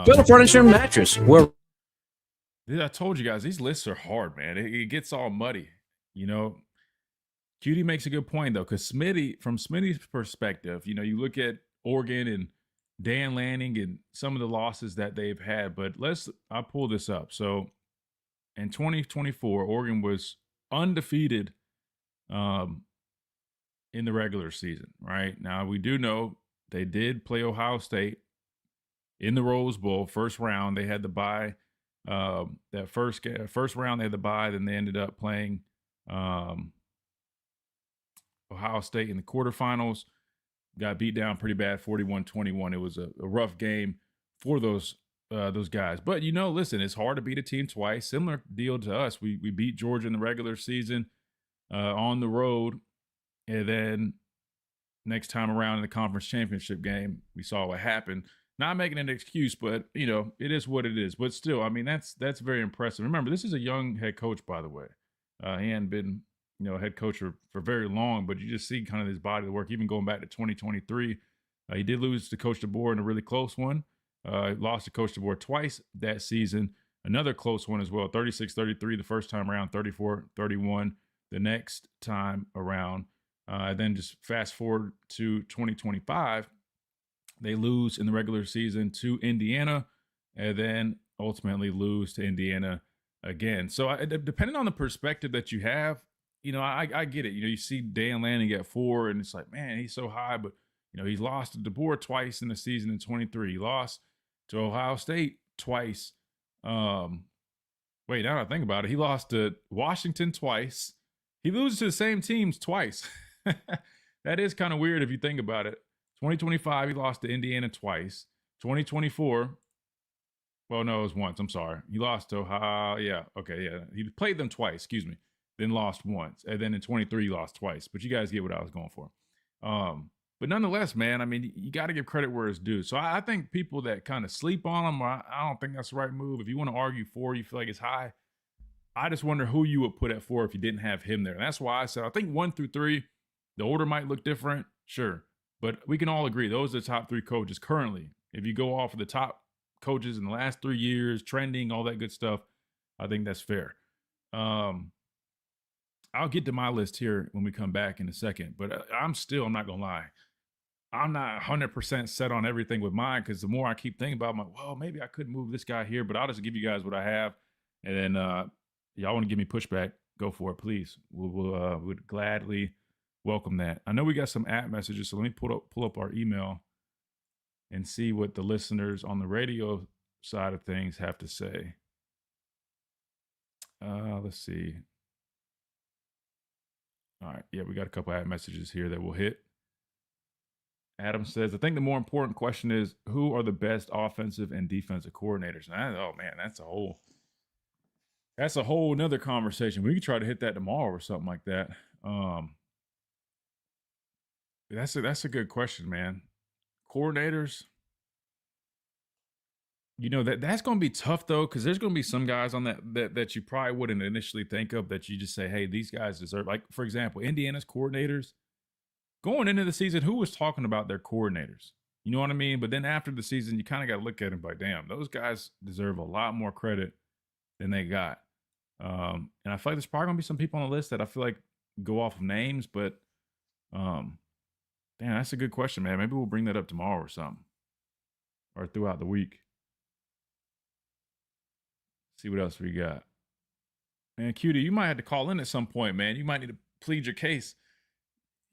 Build Furniture and Mattress. I told you guys, these lists are hard, man. It gets all muddy, you know. Cutie makes a good point, though, because from Smitty's perspective, you know, you look at Oregon and Dan Lanning and some of the losses that they've had, but I'll pull this up. So in 2024, Oregon was undefeated in the regular season, right? Now, we do know they did play Ohio State in the Rose Bowl, first round. They had the bye. That first round, they had the bye. Then they ended up playing Ohio State in the quarterfinals. Got beat down pretty bad, 41-21. It was a rough game for those guys. But, you know, listen, it's hard to beat a team twice. Similar deal to us. We beat Georgia in the regular season on the road. And then next time around in the conference championship game, we saw what happened. Not making an excuse, but, you know, it is what it is. But still, I mean, that's very impressive. Remember, this is a young head coach, by the way. He hadn't been, you know, head coach for very long, but you just see kind of his body of work, even going back to 2023. He did lose to Coach DeBoer in a really close one. Lost to Coach DeBoer twice that season. Another close one as well, 36-33 the first time around, 34-31 the next time around. Then just fast forward to 2025. They lose in the regular season to Indiana, and then ultimately lose to Indiana again. So depending on the perspective that you have, you know, I get it. You know, you see Dan Lanning at 4, and it's like, man, he's so high. But, you know, he's lost to DeBoer twice in the season in 23. He lost to Ohio State twice. Now that I think about it, he lost to Washington twice. He loses to the same teams twice. That is kind of weird if you think about it. 2025, he lost to Indiana twice. 2024, well, no, it was once. I'm sorry. He lost to Ohio. Yeah, okay, yeah. He played them twice, excuse me, then lost once. And then in 23, he lost twice. But you guys get what I was going for. But nonetheless, man, I mean, you got to give credit where it's due. So I think people that kind of sleep on him, I don't think that's the right move. If you want to argue 4, you feel like it's high, I just wonder who you would put at 4 if you didn't have him there. And that's why I said I think 1 through 3, the order might look different, sure. But we can all agree those are the top 3 coaches currently. If you go off of the top coaches in the last 3 years, trending, all that good stuff, I think that's fair. I'll get to my list here when we come back in a second, but I'm not going to lie. I'm not 100% set on everything with mine because the more I keep thinking about it, I'm like, well, maybe I could move this guy here, but I'll just give you guys what I have. And then y'all want to give me pushback, go for it, please. We'll would gladly welcome that. I know we got some app messages, so let me pull up our email and see what the listeners on the radio side of things have to say. Let's see. All right. Yeah, we got a couple app messages here that we'll hit. Adam says, I think the more important question is who are the best offensive and defensive coordinators? And that's a whole nother conversation. We could try to hit that tomorrow or something like that. That's a good question, man. Coordinators, that's going to be tough though, because there's going to be some guys on that you probably wouldn't initially think of that you just say, hey, these guys deserve. Like, for example, Indiana's coordinators. Going into the season, who was talking about their coordinators? You know what I mean? But then after the season, you kind of got to look at them like, damn, those guys deserve a lot more credit than they got. And I feel like there's probably going to be some people on the list that I feel like go off of names, but damn, that's a good question, man. Maybe we'll bring that up tomorrow or something, or throughout the week. See what else we got. Man, Cutie, you might have to call in at some point, man. You might need to plead your case.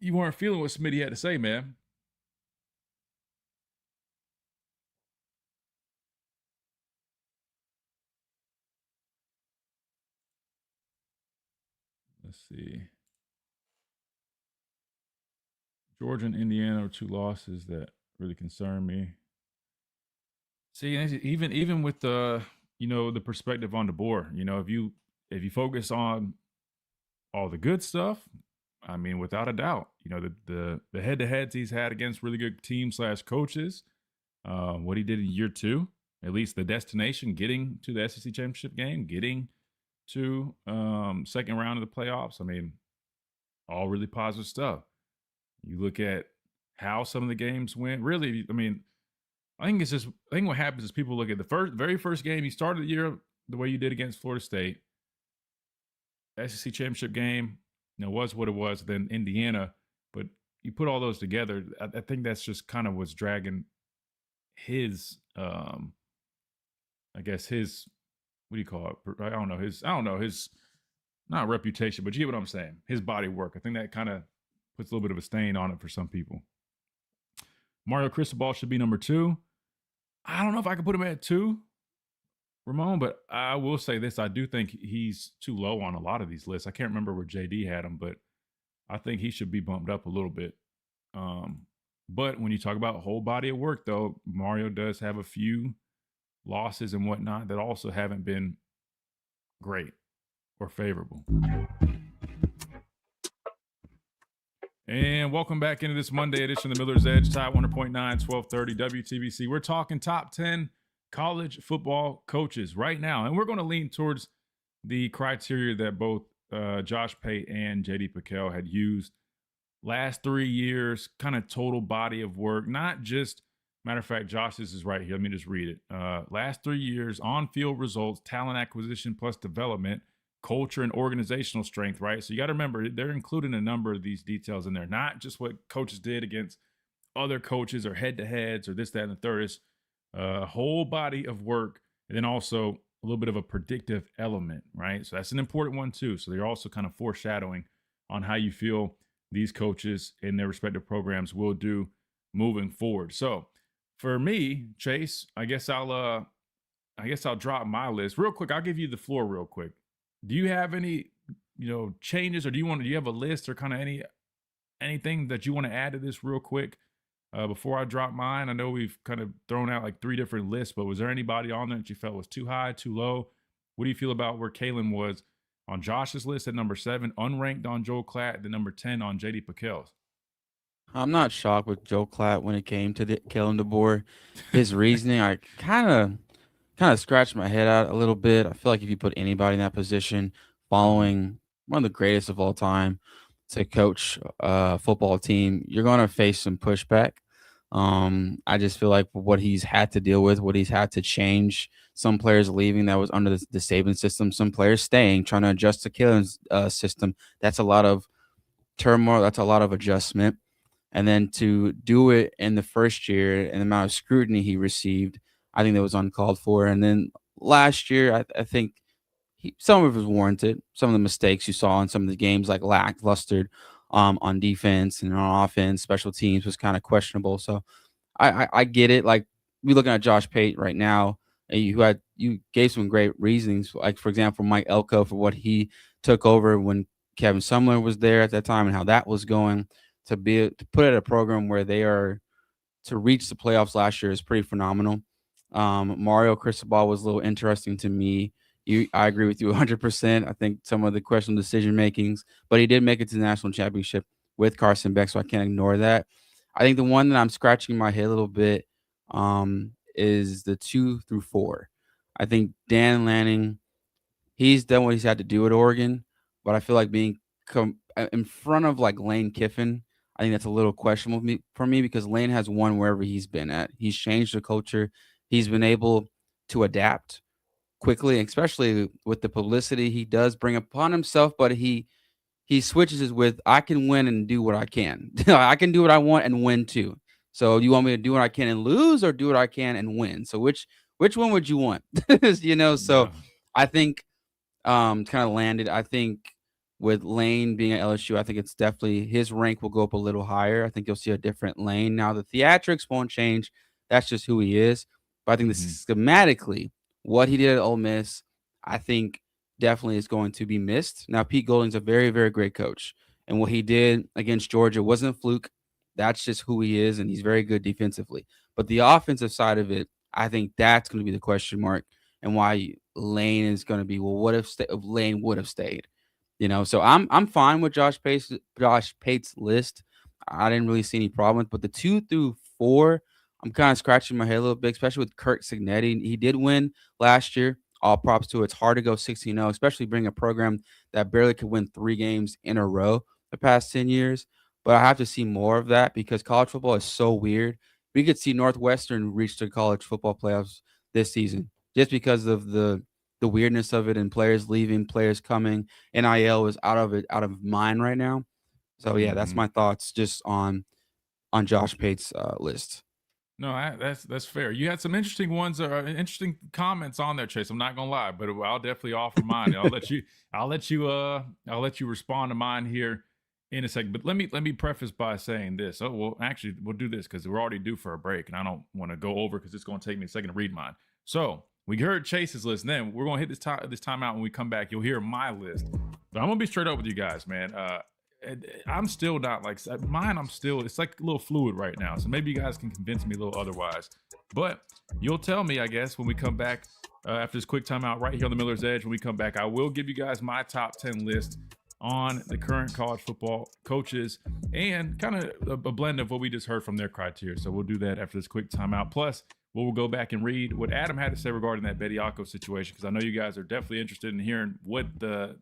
You weren't feeling what Smitty had to say, man. Let's see. Georgia and Indiana are two losses that really concern me. See, even with the the perspective on DeBoer, if you focus on all the good stuff, I mean, without a doubt, the head-to-heads he's had against really good teams / coaches, what he did in year 2, at least the destination, getting to the SEC championship game, getting to second round of the playoffs. I mean, all really positive stuff. You look at how some of the games went. Really, I mean, I think what happens is people look at the very first game. You started the year the way you did against Florida State. SEC championship game, was what it was. Then Indiana, but you put all those together. I think that's just kind of what's dragging his, I guess his, what do you call it? I don't know his, not reputation, but you get what I'm saying. His body work. I think that kind of puts a little bit of a stain on it for some people. Mario Cristobal should be number 2. I don't know if I could put him at 2, Ramon, but I will say this. I do think he's too low on a lot of these lists. I can't remember where JD had him, but I think he should be bumped up a little bit. But when you talk about whole body of work, though, Mario does have a few losses and whatnot that also haven't been great or favorable. And welcome back into this Monday edition of the Miller's Edge, Top 100.9, 1230 WTBC. We're talking top 10 college football coaches right now. And we're going to lean towards the criteria that both Josh Pate and J.D. Piquel had used last 3 years, kind of total body of work, not just, matter of fact, Josh, this is right here. Let me just read it. Last 3 years, on-field results, talent acquisition plus development, culture and organizational strength, right? So you got to remember, they're including a number of these details in there, not just what coaches did against other coaches or head-to-heads or this, that, and the third. It's a whole body of work, and then also a little bit of a predictive element, right? So that's an important one too. So they're also kind of foreshadowing on how you feel these coaches in their respective programs will do moving forward. So for me, Chase, I guess I'll drop my list real quick. I'll give you the floor real quick. Do you have any, changes, or do you have a list or kind of anything that you want to add to this real quick before I drop mine? I know we've kind of thrown out like 3 different lists, but was there anybody on there that you felt was too high, too low? What do you feel about where Kalen was on Josh's list at number 7, unranked on Joel Klatt, at the number 10 on J.D. Piquel's? I'm not shocked with Joel Klatt when it came to the Kalen DeBoer. His reasoning, I kind of scratched my head out a little bit. I feel like if you put anybody in that position, following one of the greatest of all time to coach a football team, you're going to face some pushback. I just feel like what he's had to deal with, what he's had to change, some players leaving that was under the Saban system, some players staying, trying to adjust to Kalen's system. That's a lot of turmoil. That's a lot of adjustment. And then to do it in the first year and the amount of scrutiny he received, I think that was uncalled for. And then last year, I think some of it was warranted. Some of the mistakes you saw in some of the games, like lackluster on defense and on offense, special teams was kind of questionable. So I get it. Like we looking at Josh Pate right now, and you gave some great reasons. Like for example, Mike Elko for what he took over when Kevin Sumler was there at that time and how that was going to put at a program where they are to reach the playoffs last year is pretty phenomenal. Mario Cristobal was a little interesting to me. I agree with you 100%. I think some of the questionable decision makings, but he did make it to the national championship with Carson Beck, so I can't ignore that. I think the one that I'm scratching my head a little bit is the 2 through 4. I think Dan Lanning, he's done what he's had to do at Oregon, but I feel like being in front of like Lane Kiffin, I think that's a little questionable for me because Lane has won wherever he's been at. He's changed the culture. He's been able to adapt quickly, especially with the publicity he does bring upon himself, but he switches it with I can win and do what I can. I can do what I want and win too. So you want me to do what I can and lose or do what I can and win? So which one would you want? So I think kind of landed. I think with Lane being at LSU, I think it's definitely his rank will go up a little higher. I think you'll see a different Lane. Now the theatrics won't change. That's just who he is. But I think schematically, what he did at Ole Miss, I think definitely is going to be missed. Now, Pete Golding's a very, very great coach. And what he did against Georgia wasn't a fluke. That's just who he is, and he's very good defensively. But the offensive side of it, I think that's going to be the question mark and why Lane is going to be, well, what if Lane would have stayed? So I'm fine with Josh Pate's list. I didn't really see any problems. But the 2 through 4, I'm kind of scratching my head a little bit, especially with Kirk Cignetti. He did win last year. All props to it. It's hard to go 16-0, especially bring a program that barely could win 3 games in a row the past 10 years. But I have to see more of that because college football is so weird. We could see Northwestern reach the college football playoffs this season just because of the weirdness of it and players leaving, players coming. NIL is out of mind right now. So, yeah, that's my thoughts just on Josh Pate's list. No, that's fair. You had some interesting ones, interesting comments on there, Chase. I'm not gonna lie, but I'll definitely offer mine. I'll let you respond to mine here in a second. But let me preface by saying this. Oh, well, actually, we'll do this because we're already due for a break, and I don't want to go over because it's going to take me a second to read mine. So we heard Chase's list. And then we're going to hit this timeout when we come back. You'll hear my list. But I'm gonna be straight up with you guys, man. I'm still not like mine. It's like a little fluid right now. So maybe you guys can convince me a little otherwise. But you'll tell me, I guess, when we come back after this quick timeout right here on the Miller's Edge. When we come back, I will give you guys my top 10 list on the current college football coaches and kind of a blend of what we just heard from their criteria. So we'll do that after this quick timeout. Plus, we'll go back and read what Adam had to say regarding that Bediako situation because I know you guys are definitely interested in hearing what the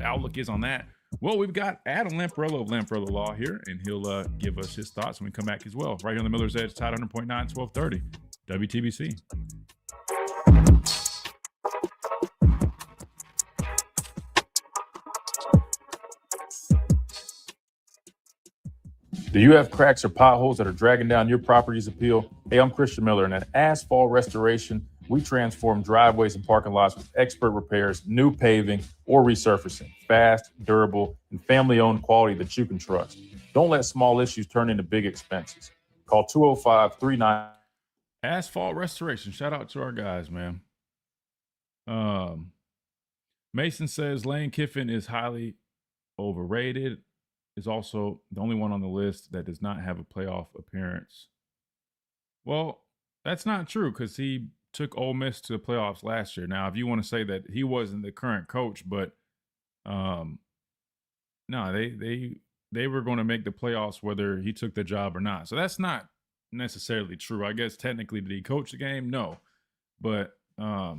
outlook is on that. Well, we've got Adam Lamparello of Lamparello Law here, and he'll give us his thoughts when we come back as well. Right here on the Miller's Edge, Tide 100.9, 1230, WTBC. Do you have cracks or potholes that are dragging down your property's appeal? Hey, I'm Christian Miller, and at Asphalt Restoration, we transform driveways and parking lots with expert repairs, new paving, or resurfacing. Fast, durable, and family-owned quality that you can trust. Don't let small issues turn into big expenses. Call 205-39. Asphalt Restoration. Shout out to our guys, man. Mason says Lane Kiffin is highly overrated. Is also the only one on the list that does not have a playoff appearance. Well, that's not true because he took Ole Miss to the playoffs last year. Now, if you want to say that he wasn't the current coach, but no, they were going to make the playoffs whether he took the job or not. So that's not necessarily true. I guess technically did he coach the game? No, but I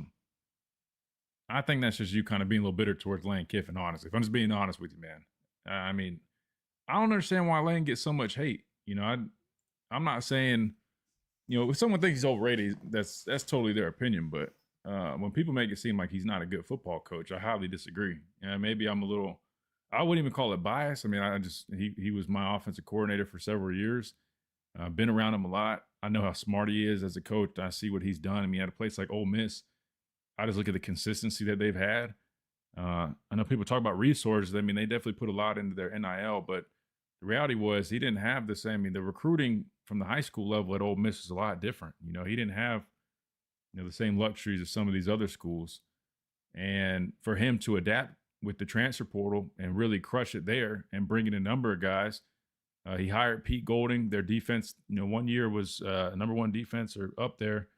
think that's just you kind of being a little bitter towards Lane Kiffin. Honestly, if I'm just being honest with you, man. I mean, I don't understand why Lane gets so much hate. I'm not saying, if someone thinks he's overrated, that's totally their opinion. But when people make it seem like he's not a good football coach, I highly disagree. Maybe I'm a little, I wouldn't even call it bias. I mean, he was my offensive coordinator for several years. I've been around him a lot. I know how smart he is as a coach. I see what he's done. I mean, at a place like Ole Miss, I just look at the consistency that they've had. I know people talk about resources. I mean, they definitely put a lot into their NIL, but the reality was he didn't have the same. I mean, the recruiting from the high school level at Ole Miss is a lot different. He didn't have, the same luxuries as some of these other schools. And for him to adapt with the transfer portal and really crush it there and bring in a number of guys, he hired Pete Golding. Their defense, 1 year was number one defense or up there.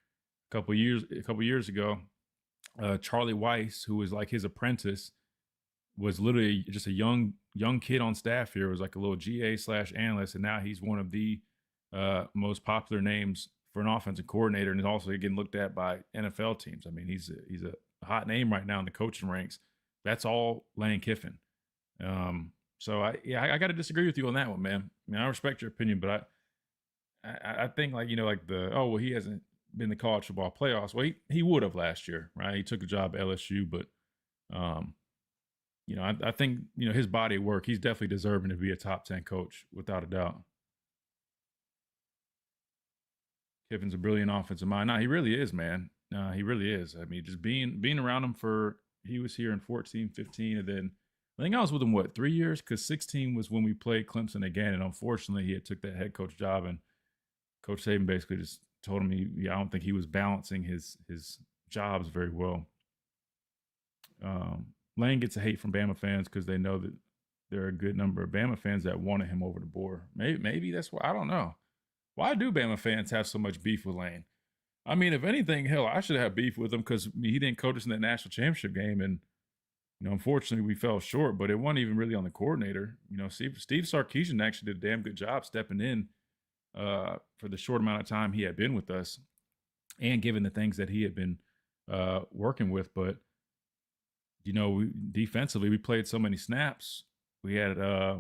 A couple years ago. Charlie Weiss, who was like his apprentice, was literally just a young kid on staff here. It was like a little GA/analyst, and now he's one of the most popular names for an offensive coordinator, and is also getting looked at by NFL teams. I mean, he's a hot name right now in the coaching ranks. That's all Lane Kiffin. So I got to disagree with you on that one, man. I mean, I respect your opinion, but I think he hasn't been the college football playoffs. Well, he would have last year, right? He took a job at LSU, but I think his body of work, he's definitely deserving to be a top 10 coach without a doubt. Kiffin's a brilliant offensive mind. No, he really is, man. He really is. I mean, just being around him he was here in 14, 15, and then I think I was with him 3 years, because 16 was when we played Clemson again, and unfortunately he had took that head coach job, and Coach Saban basically just told him I don't think he was balancing his jobs very well. Lane gets a hate from Bama fans because they know that there are a good number of Bama fans that wanted him over DeBoer. Maybe that's why. I don't know. Why do Bama fans have so much beef with Lane? I mean, if anything, hell, I should have beef with him because he didn't coach us in that national championship game, and unfortunately we fell short. But it wasn't even really on the coordinator. Steve Sarkisian actually did a damn good job stepping in for the short amount of time he had been with us, and given the things that he had been working with. But defensively, we played so many snaps. We had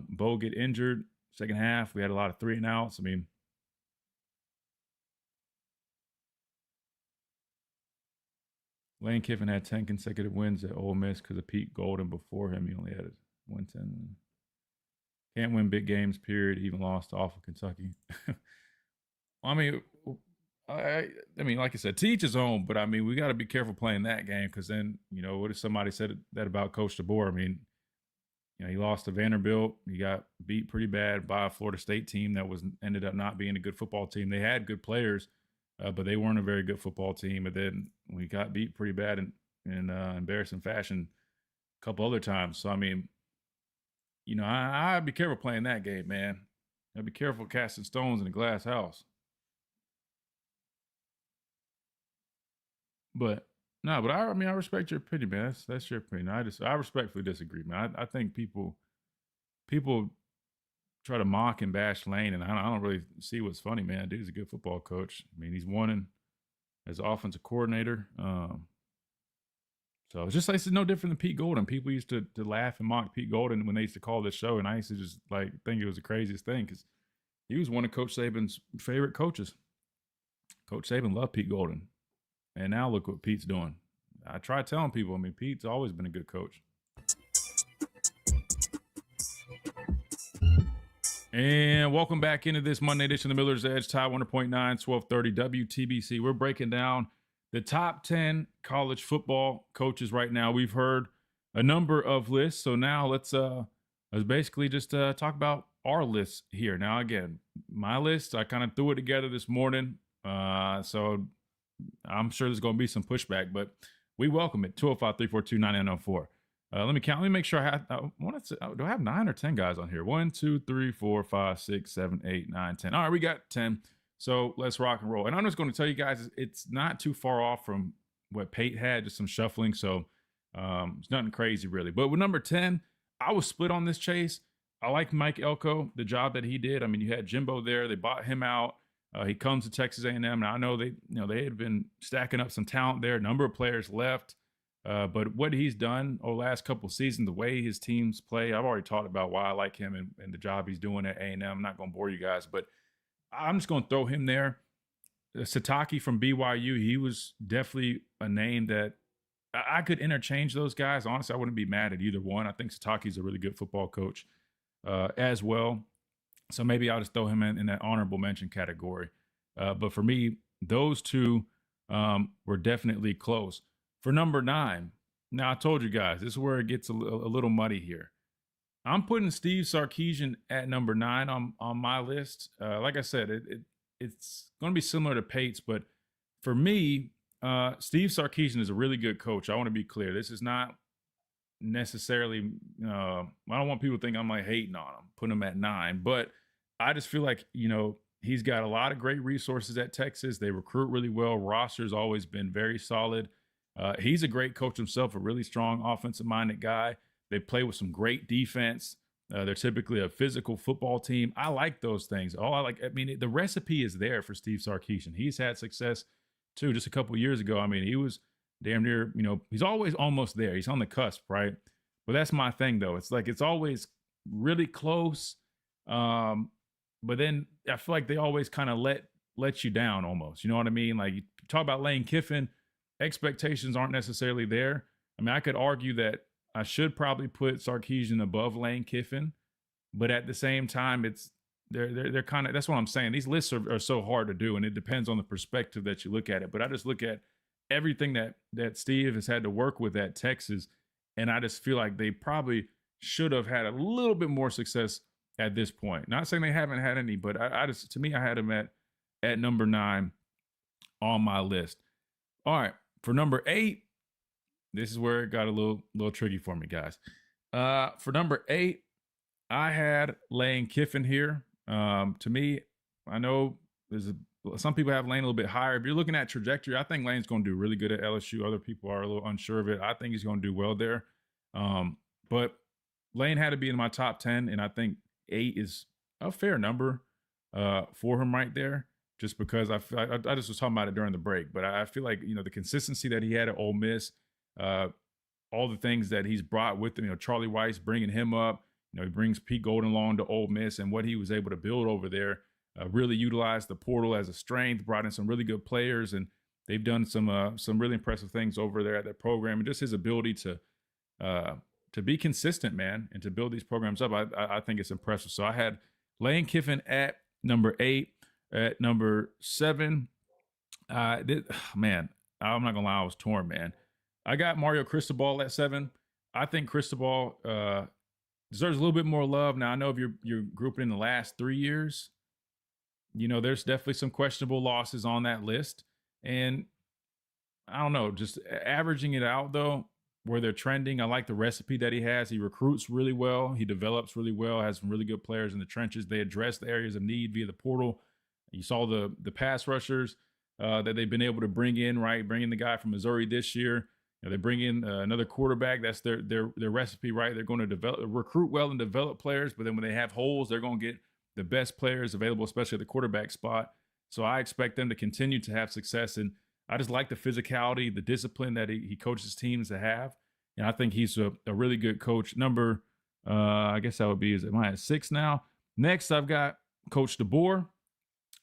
Bo get injured second half. We had a lot of 3-and-outs. I mean, Lane Kiffin had 10 consecutive wins at Ole Miss because of Pete Golding. Before him, he only had 110. Can't win big games, period. Even lost to awful Kentucky. I mean, like I said, to each his own, but I mean, we got to be careful playing that game, because then, what if somebody said that about Coach DeBoer? I mean, he lost to Vanderbilt. He got beat pretty bad by a Florida State team that ended up not being a good football team. They had good players, but they weren't a very good football team. And then we got beat pretty bad in embarrassing fashion a couple other times. So, I mean, I'd be careful playing that game, man. I'd be careful casting stones in a glass house. But I respect your opinion, man. That's your opinion. I respectfully disagree, man. I think people try to mock and bash Lane, and I don't really see what's funny, man. Dude's a good football coach. I mean, he's won as offensive coordinator. So it's no different than Pete Golding. People used to laugh and mock Pete Golding when they used to call this show, and I used to just think it was the craziest thing, because he was one of Coach Saban's favorite coaches. Coach Saban loved Pete Golding. And now look what Pete's doing. I try telling people, I mean, Pete's always been a good coach. And welcome back into this Monday edition of the Miller's Edge, Tide 100.9, 1230 WTBC. We're breaking down the top 10 college football coaches right now. We've heard a number of lists, so now let's basically just talk about our lists here. Now, again, my list, I kind of threw it together this morning, so I'm sure there's going to be some pushback, but we welcome it. 205-342-9904. Let me count. Let me make sure do I have 9 or 10 guys on here? 1, 2, 3, 4, 5, 6, 7, 8, 9, 10. All right, we got 10. So let's rock and roll. And I'm just going to tell you guys, it's not too far off from what Pate had, just some shuffling. So it's nothing crazy, really. But with number 10, I was split on this, Chase. I like Mike Elko, the job that he did. I mean, you had Jimbo there. They bought him out. He comes to Texas A&M, and I know they had been stacking up some talent there. A number of players left, but what he's done over the last couple of seasons, the way his teams play, I've already talked about why I like him and the job he's doing at A&M. I'm not going to bore you guys, but I'm just going to throw him there. Sataki from BYU, he was definitely a name that I could interchange those guys. Honestly, I wouldn't be mad at either one. I think Sataki's a really good football coach as well. So maybe I'll just throw him in that honorable mention category. But for me, those two were definitely close. For number 9, now I told you guys, this is where it gets a little muddy here. I'm putting Steve Sarkisian at number 9 on my list. Like I said, it's going to be similar to Pate's, but for me, Steve Sarkisian is a really good coach. I want to be clear. This is not necessarily, I don't want people to think I'm like hating on him, putting him at 9, but I just feel like, he's got a lot of great resources at Texas. They recruit really well. Roster's always been very solid. He's a great coach himself, a really strong offensive-minded guy. They play with some great defense. They're typically a physical football team. I like those things. The recipe is there for Steve Sarkisian. He's had success too. Just a couple years ago, he was damn near, he's always almost there. He's on the cusp, right? But that's my thing, though. It's like it's always really close. But then I feel like they always kind of let you down almost. You know what I mean? Like you talk about Lane Kiffin, expectations aren't necessarily there. I could argue that I should probably put Sarkisian above Lane Kiffin, but at the same time, they're kind of, that's what I'm saying. These lists are so hard to do, and it depends on the perspective that you look at it. But I just look at everything that Steve has had to work with at Texas, and I just feel like they probably should have had a little bit more success at this point. Not saying they haven't had any, but I just, to me, I had them at number 9 on my list. All right, for number 8, this is where it got a little tricky for me, guys. For number 8, I had Lane Kiffin here. To me, I know some people have Lane a little bit higher. If you're looking at trajectory, I think Lane's going to do really good at LSU. Other people are a little unsure of it. I think he's going to do well there. But Lane had to be in my top 10, and I think 8 is a fair number for him right there. Just because I just was talking about it during the break, but I feel like the consistency that he had at Ole Miss. All the things that he's brought with him, Charlie Weiss bringing him up, he brings Pete Golden along to Ole Miss, and what he was able to build over there, really utilized the portal as a strength, brought in some really good players, and they've done some really impressive things over there at that program, and just his ability to be consistent, man, and to build these programs up, I think it's impressive. So I had Lane Kiffin at number 8. At number 7, man, I'm not gonna lie, I was torn, man. I got Mario Cristobal at 7. I think Cristobal deserves a little bit more love. Now, I know if you're grouping in the last 3 years, there's definitely some questionable losses on that list. And I don't know, just averaging it out, though, where they're trending, I like the recipe that he has. He recruits really well. He develops really well, has some really good players in the trenches. They address the areas of need via the portal. You saw the pass rushers that they've been able to bring in, right? Bring in the guy from Missouri this year. They bring in another quarterback. That's their recipe, right? They're going to recruit well and develop players, but then when they have holes, they're going to get the best players available, especially at the quarterback spot. So I expect them to continue to have success, and I just like the physicality, the discipline that he coaches teams to have, and I think he's a really good coach. Number, I guess that would be, am I at 6 now? Next, I've got Coach DeBoer.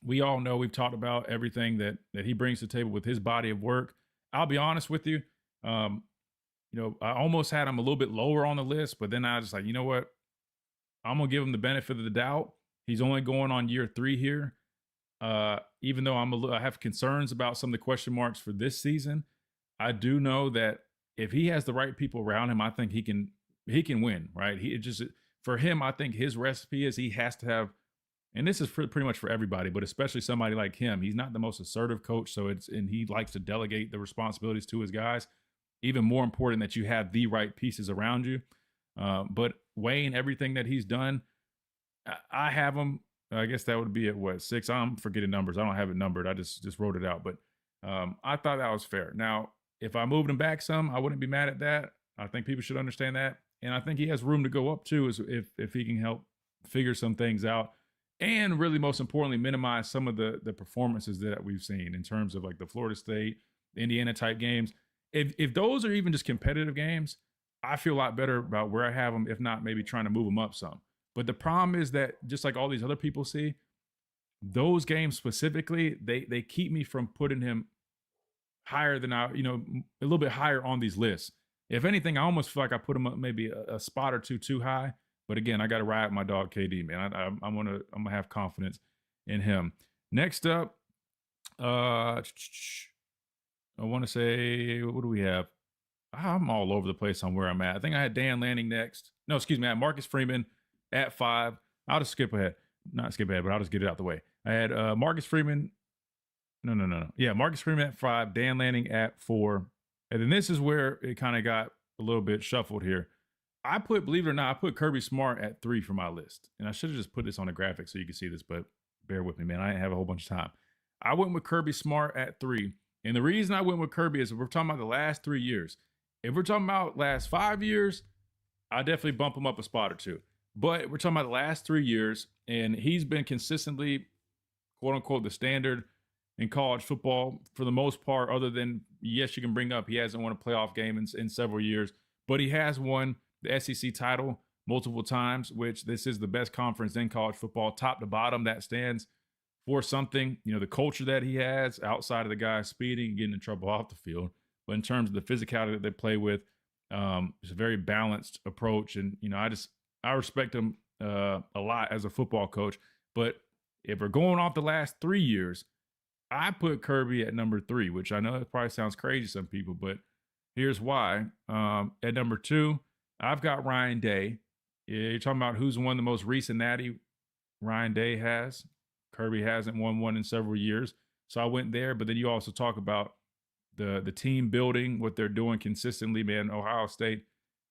We all know, we've talked about everything that he brings to the table with his body of work. I'll be honest with you. I almost had him a little bit lower on the list, but then I was just like, you know what? I'm going to give him the benefit of the doubt. He's only going on year 3 here. Even though I have concerns about some of the question marks for this season, I do know that if he has the right people around him, I think he can win, right? For him, I think his recipe is he has to have, and this is pretty much for everybody, but especially somebody like him. He's not the most assertive coach, and he likes to delegate the responsibilities to his guys. Even more important that you have the right pieces around you. But weighing everything that he's done, I have him. I guess that would be at what, 6? I'm forgetting numbers. I don't have it numbered. I just wrote it out. But I thought that was fair. Now, if I moved him back some, I wouldn't be mad at that. I think people should understand that. And I think he has room to go up too, if he can help figure some things out. And really, most importantly, minimize some of the performances that we've seen in terms of like the Florida State, the Indiana type games. If those are even just competitive games, I feel a lot better about where I have them, if not maybe trying to move them up some. But the problem is that just like all these other people see, those games specifically, they keep me from putting him higher than a little bit higher on these lists. If anything, I almost feel like I put him up maybe a spot or two too high. But again, I got to ride my dog KD, man. I'm gonna have confidence in him. Next up, I want to say, what do we have? I'm all over the place on where I'm at. I think I had Dan Lanning next. No, excuse me. I had Marcus Freeman at 5. I'll just skip ahead. Not skip ahead, but I'll just get it out the way. I had Marcus Freeman. No. Yeah, Marcus Freeman at 5, Dan Lanning at 4. And then this is where it kind of got a little bit shuffled here. Believe it or not, I put Kirby Smart at 3 for my list. And I should have just put this on a graphic so you can see this, but bear with me, man. I didn't have a whole bunch of time. I went with Kirby Smart at 3. And the reason I went with Kirby is we're talking about the last 3 years. If we're talking about last 5 years, I definitely bump him up a spot or two. But we're talking about the last 3 years, and he's been consistently, quote unquote, the standard in college football for the most part, other than, yes, you can bring up he hasn't won a playoff game in several years, but he has won the SEC title multiple times, which this is the best conference in college football, top to bottom. That stands for something. The culture that he has outside of the guy speeding and getting in trouble off the field. But in terms of the physicality that they play with, it's a very balanced approach. And, I respect him a lot as a football coach. But if we're going off the last 3 years, I put Kirby at number 3, which I know it probably sounds crazy to some people, but here's why. At number 2, I've got Ryan Day. Yeah, you're talking about who's won the most recent natty. Ryan Day has. Kirby hasn't won one in several years. So I went there, but then you also talk about the team building, what they're doing consistently, man. Ohio State,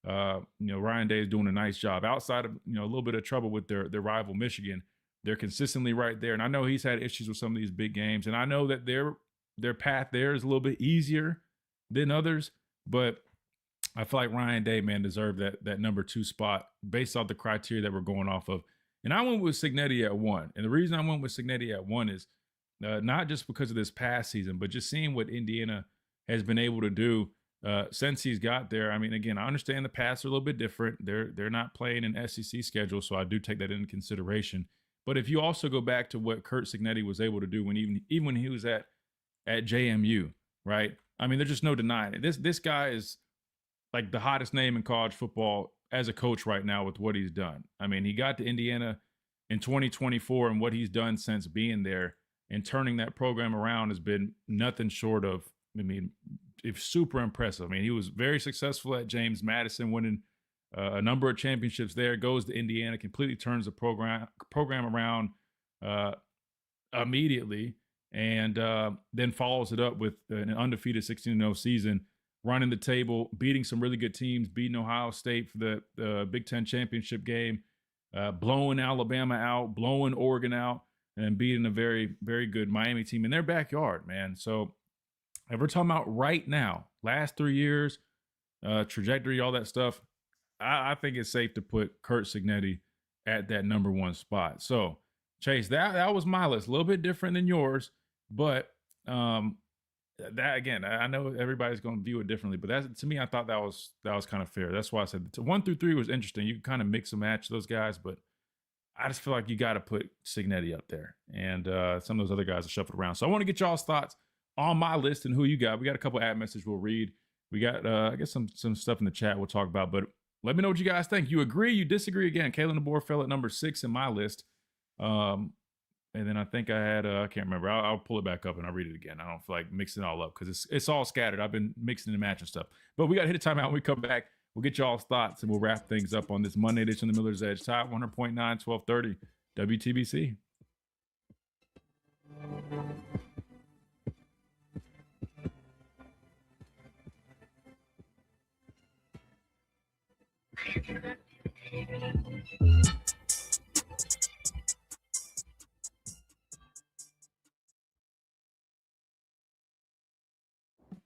Ryan Day is doing a nice job. Outside of, a little bit of trouble with their rival Michigan, they're consistently right there. And I know he's had issues with some of these big games. And I know that their path there is a little bit easier than others, but I feel like Ryan Day, man, deserved that number 2 spot based off the criteria that we're going off of. And I went with Cignetti at 1. And the reason I went with Cignetti at 1 is not just because of this past season, but just seeing what Indiana has been able to do since he's got there. I mean, again, I understand the paths are a little bit different. They're not playing an SEC schedule, so I do take that into consideration. But if you also go back to what Curt Cignetti was able to do even when he was at JMU, right? I mean, there's just no denying it. This guy is like the hottest name in college football as a coach right now with what he's done. I mean, he got to Indiana in 2024, and what he's done since being there and turning that program around has been nothing short of, it's super impressive. I mean, he was very successful at James Madison, winning a number of championships there, goes to Indiana, completely turns the program around immediately, and then follows it up with an undefeated 16-0 season, running the table, beating some really good teams, beating Ohio State for the Big Ten championship game, blowing Alabama out, blowing Oregon out, and beating a very, very good Miami team in their backyard, man. So if we're talking about right now, last 3 years, trajectory, all that stuff, I think it's safe to put Curt Cignetti at that number 1 spot. So, Chase, that was my list. A little bit different than yours, but that, again, I know everybody's going to view it differently, but to me, I thought that was kind of fair. That's why I said 1 through 3 was interesting. You can kind of mix and match those guys, but I just feel like you got to put Cignetti up there, and some of those other guys are shuffled around. So I want to get y'all's thoughts on my list and who you got. We got a couple ad messages we'll read. We got, I guess, some stuff in the chat we'll talk about, but let me know what you guys think. You agree, you disagree? Again, Kalen DeBoer fell at number 6 in my list. And then I think I had, I can't remember. I'll pull it back up and I'll read it again. I don't feel like mixing it all up because it's all scattered. I've been mixing and matching stuff. But we got to hit a timeout when we come back. We'll get y'all's thoughts and we'll wrap things up on this Monday edition of the Miller's Edge. Top 100.9, 1230, WTBC.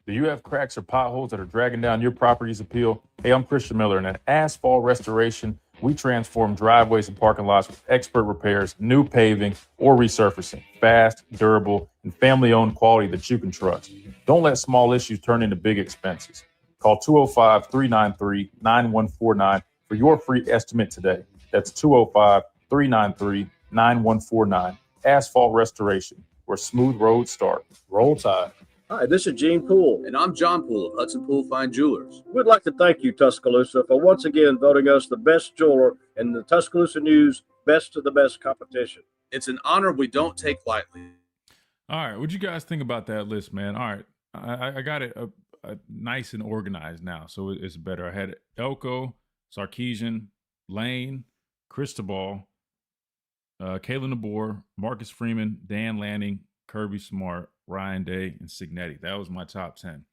Do you have cracks or potholes that are dragging down your property's appeal? Hey, I'm Christian Miller, and at Asphalt Restoration, we transform driveways and parking lots with expert repairs, new paving, or resurfacing. Fast, durable, and family-owned quality that you can trust. Don't let small issues turn into big expenses. Call 205-393-9149 for your free estimate today. That's 205-393-9149. Asphalt Restoration, where smooth roads start. Roll Tide. Hi, this is Gene Poole. And I'm John Poole of Hudson Poole Fine Jewelers. We'd like to thank you, Tuscaloosa, for once again voting us the best jeweler in the Tuscaloosa News Best of the Best competition. It's an honor we don't take lightly. All right, what'd you guys think about that list, man? All right, I got it nice and organized now, so it's better. I had Elko, Sarkeesian, Lane, Cristobal, Kalen DeBoer, Marcus Freeman, Dan Lanning, Kirby Smart, Ryan Day, and Signetti. That was my top 10.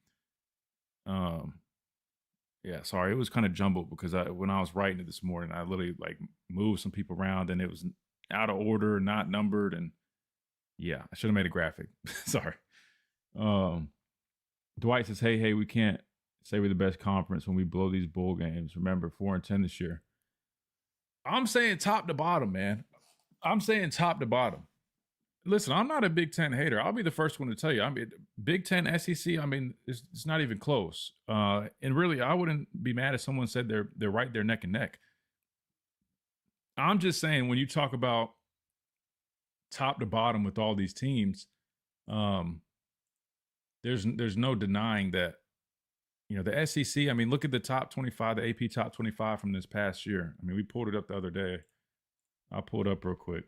Yeah, sorry, it was kind of jumbled because when I was writing it this morning, I literally like moved some people around and it was out of order, not numbered, and yeah, I should have made a graphic. Sorry. Dwight says, hey, we can't say we're the best conference when we blow these bowl games. Remember, 4-10 this year. I'm saying top to bottom, man. I'm saying top to bottom. Listen, I'm not a Big Ten hater. I'll be the first one to tell you. I mean, Big Ten, SEC, I mean, it's not even close. And really, I wouldn't be mad if someone said they're right there neck and neck. I'm just saying, when you talk about top to bottom with all these teams, there's no denying that, you know, the SEC, I mean, look at the top 25, the AP top 25 from this past year. I mean, we pulled it up the other day. I'll pull it up real quick.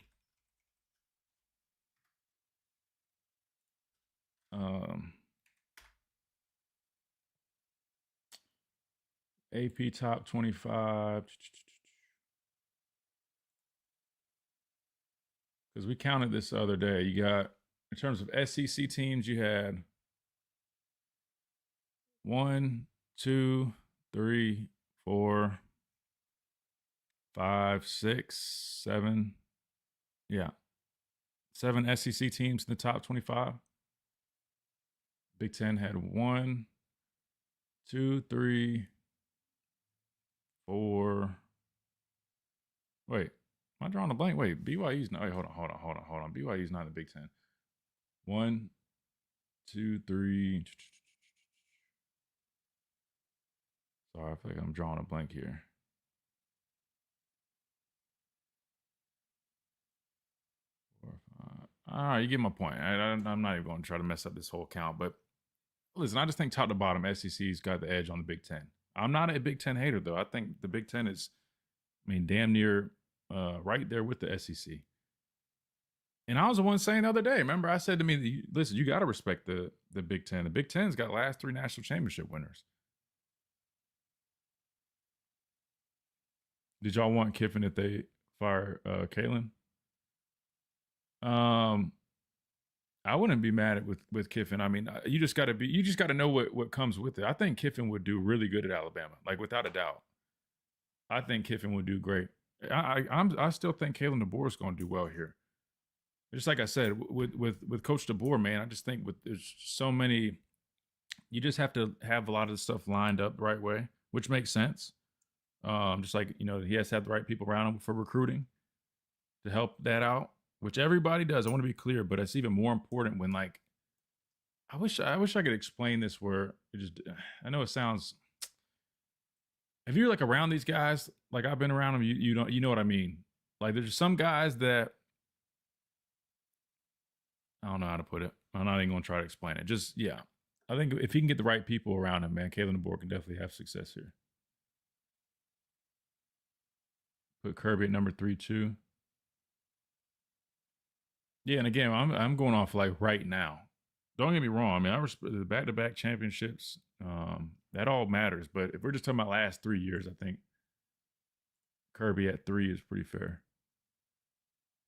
AP top 25. Because we counted this the other day. You got, in terms of SEC teams, you had 1, 2, 3, 4, 5, 6, 7. Yeah. 7 SEC teams in the top 25. Big Ten had 1, 2, 3, 4. Wait, am I drawing a blank? Wait, BYU's not. Wait, hold on. BYU's not in the Big Ten. 1, 2, 3. Sorry, I feel like I'm drawing a blank here. All right, you get my point. I'm not even going to try to mess up this whole count, but listen, I just think top to bottom, SEC's got the edge on the Big Ten. I'm not a Big Ten hater, though. I think the Big Ten is, I mean, damn near right there with the SEC. And I was the one saying the other day, remember, I said to me, listen, you got to respect the Big Ten. The Big Ten's got last 3 national championship winners. Did y'all want Kiffin if they fire Kalen? I wouldn't be mad with Kiffin. I mean, you just got to know what comes with it. I think Kiffin would do really good at Alabama, like without a doubt. I think Kiffin would do great. I still think Kalen DeBoer is going to do well here. Just like I said, with Coach DeBoer, man, I just think there's so many. You just have to have a lot of the stuff lined up the right way, which makes sense. Just like, you know, he has to have the right people around him for recruiting to help that out, which everybody does. I want to be clear, but it's even more important when, like, I wish I could explain this where it just, I know it sounds, if you're like around these guys, like I've been around them, you know what I mean? Like there's some guys that, I don't know how to put it. I'm not even going to try to explain it. Just, yeah. I think if he can get the right people around him, man, Kalen DeBoer can definitely have success here. Put Kirby at number 3 too. Yeah, and again, I'm going off like right now. Don't get me wrong. I mean, I respect the back-to-back championships. That all matters. But if we're just talking about last 3 years, I think Kirby at 3 is pretty fair.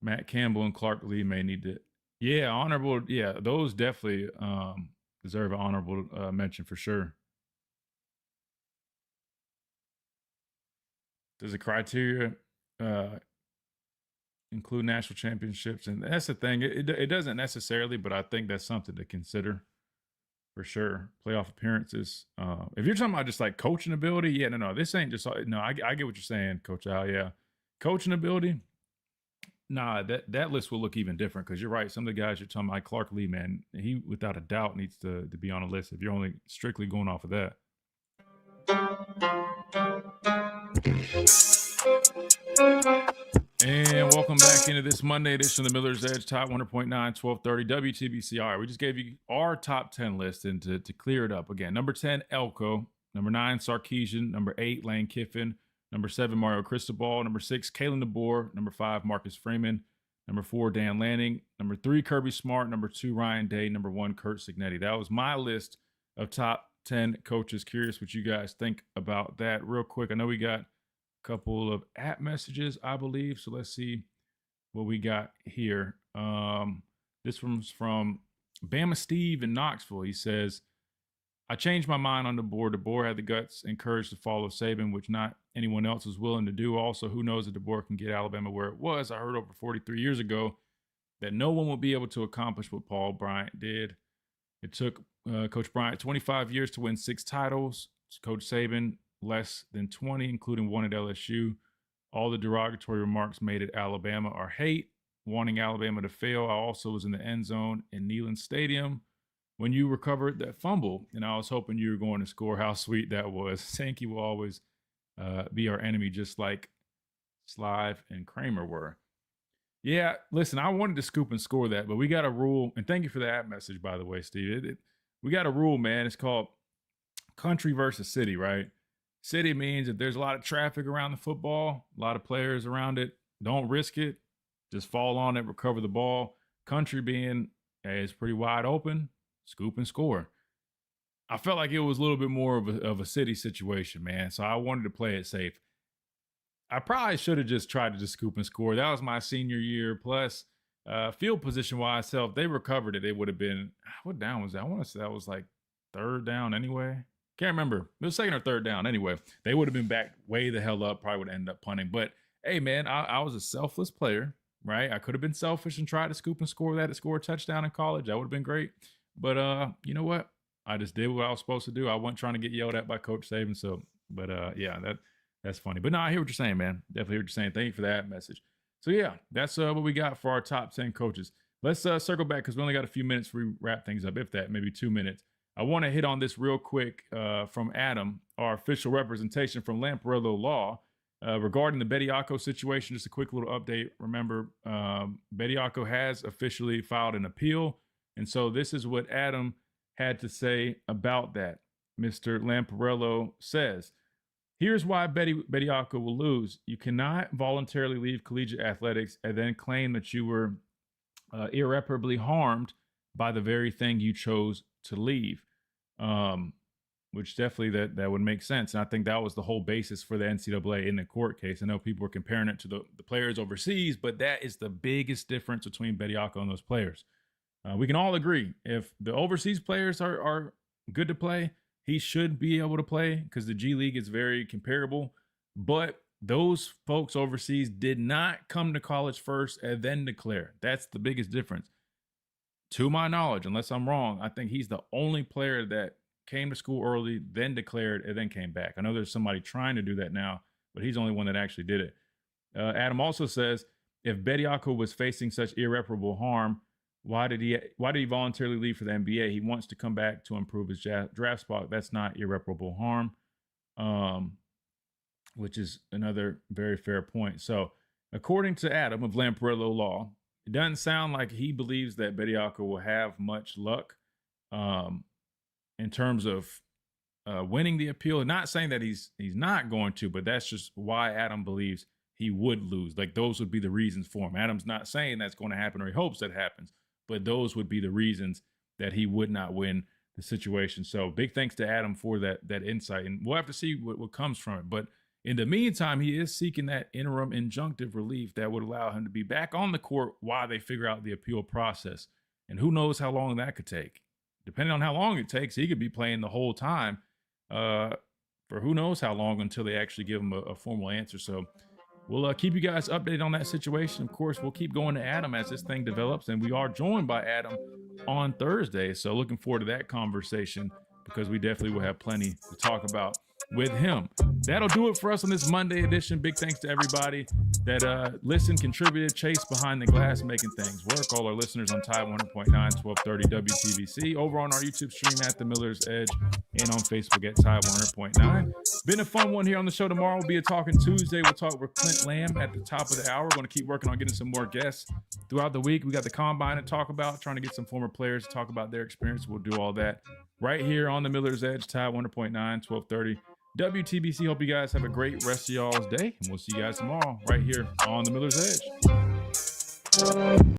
Matt Campbell and Clark Lee may need to. Yeah, honorable. Yeah, those definitely deserve an honorable mention for sure. Does the criteria include national championships? And that's the thing. It doesn't necessarily, but I think that's something to consider for sure. Playoff appearances. If you're talking about just like coaching ability, yeah, no. This ain't just, no, I get what you're saying, Coach Al. Yeah. Coaching ability. Nah, that list will look even different because you're right. Some of the guys you're talking about, like Clark Lee, man, he without a doubt needs to be on a list if you're only strictly going off of that. And welcome back into this Monday edition of the Miller's Edge, top 100.9, 1230 WTBC. All right, we just gave you our top 10 list, and to clear it up again, number 10, Elko. Number 9, Sarkisian. Number 8, Lane Kiffin. Number 7, Mario Cristobal. Number 6, Kalen DeBoer. Number 5, Marcus Freeman. Number 4, Dan Lanning. Number 3, Kirby Smart. Number 2, Ryan Day. Number 1, Kurt Signetti. That was my list of top 10 coaches. Curious what you guys think about that. Real quick, I know we got couple of app messages, I believe. So let's see what we got here. This one's from Bama Steve in Knoxville. He says, I changed my mind on DeBoer. DeBoer had the guts and courage to follow Saban, which not anyone else was willing to do. Also, who knows if DeBoer can get Alabama where it was. I heard over 43 years ago that no one would be able to accomplish what Paul Bryant did. It took Coach Bryant 25 years to win 6 titles. Coach Saban less than 20, including one at LSU. All the derogatory remarks made at Alabama are hate, wanting Alabama to fail. I also was in the end zone in Neyland Stadium when you recovered that fumble, and I was hoping you were going to score. How sweet that was. Sankey will always be our enemy, just like Slive and Kramer were. Yeah, listen, I wanted to scoop and score that, but we got a rule, and thank you for that message, by the way, Steve. We got a rule, man. It's called country versus city, right? City means if there's a lot of traffic around the football, a lot of players around it, don't risk it. Just fall on it, recover the ball. Country being, hey, it's pretty wide open, scoop and score. I felt like it was a little bit more of a city situation, man. So I wanted to play it safe. I probably should have just tried to just scoop and score. That was my senior year. Plus, field position-wise, if they recovered it, it would have been, what down was that? I want to say that was like 3rd down anyway. Can't remember. It was 2nd or 3rd down. Anyway, they would have been back way the hell up. Probably would have ended up punting. But, hey, man, I was a selfless player, right? I could have been selfish and tried to scoop and score that to score a touchdown in college. That would have been great. But, you know what? I just did what I was supposed to do. I wasn't trying to get yelled at by Coach Saban. So, but, yeah, that's funny. But, no, I hear what you're saying, man. Definitely hear what you're saying. Thank you for that message. So, yeah, that's what we got for our top 10 coaches. Let's circle back because we only got a few minutes before we wrap things up, if that, maybe 2 minutes. I want to hit on this real quick from Adam, our official representation from Lamparello Law, regarding the Bediako situation. Just a quick little update. Remember, Bediako has officially filed an appeal. And so this is what Adam had to say about that. Mr. Lamparello says, here's why Bediako will lose. You cannot voluntarily leave collegiate athletics and then claim that you were irreparably harmed by the very thing you chose to leave, which definitely that would make sense. And I think that was the whole basis for the NCAA in the court case. I know people were comparing it to the players overseas, but that is the biggest difference between Bediako and those players. We can all agree if the overseas players are good to play, he should be able to play because the G League is very comparable. But those folks overseas did not come to college first and then declare. That's the biggest difference. To my knowledge, unless I'm wrong, I think he's the only player that came to school early, then declared, and then came back. I know there's somebody trying to do that now, but he's the only one that actually did it. Adam also says, if Bediako was facing such irreparable harm, why did he voluntarily leave for the NBA? He wants to come back to improve his draft spot. That's not irreparable harm, which is another very fair point. So, according to Adam of Lamparello Law, it doesn't sound like he believes that Bediako will have much luck in terms of winning the appeal. Not saying that he's not going to, but that's just why Adam believes he would lose. Like those would be the reasons for him. Adam's not saying that's going to happen or he hopes that happens, but those would be the reasons that he would not win the situation. So big thanks to Adam for that insight, and we'll have to see what comes from it. But in the meantime, he is seeking that interim injunctive relief that would allow him to be back on the court while they figure out the appeal process. And who knows how long that could take. Depending on how long it takes, he could be playing the whole time for who knows how long until they actually give him a formal answer. So we'll keep you guys updated on that situation. Of course, we'll keep going to Adam as this thing develops. And we are joined by Adam on Thursday. So looking forward to that conversation because we definitely will have plenty to talk about with him. That'll do it for us on this Monday edition. Big thanks to everybody that listened, contributed, chased behind the glass, making things work. All our listeners on Tide 100.9, 1230 WTBC, over on our YouTube stream at The Miller's Edge, and on Facebook at Tide 100.9. Been a fun one here on the show. Tomorrow will be a Talking Tuesday. We'll talk with Clint Lamb at the top of the hour. We're going to keep working on getting some more guests throughout the week. We got the Combine to talk about, trying to get some former players to talk about their experience. We'll do all that right here on The Miller's Edge, Tide 100.9, 1230 WTBC. Hope you guys have a great rest of y'all's day, and we'll see you guys tomorrow right here on The Miller's Edge.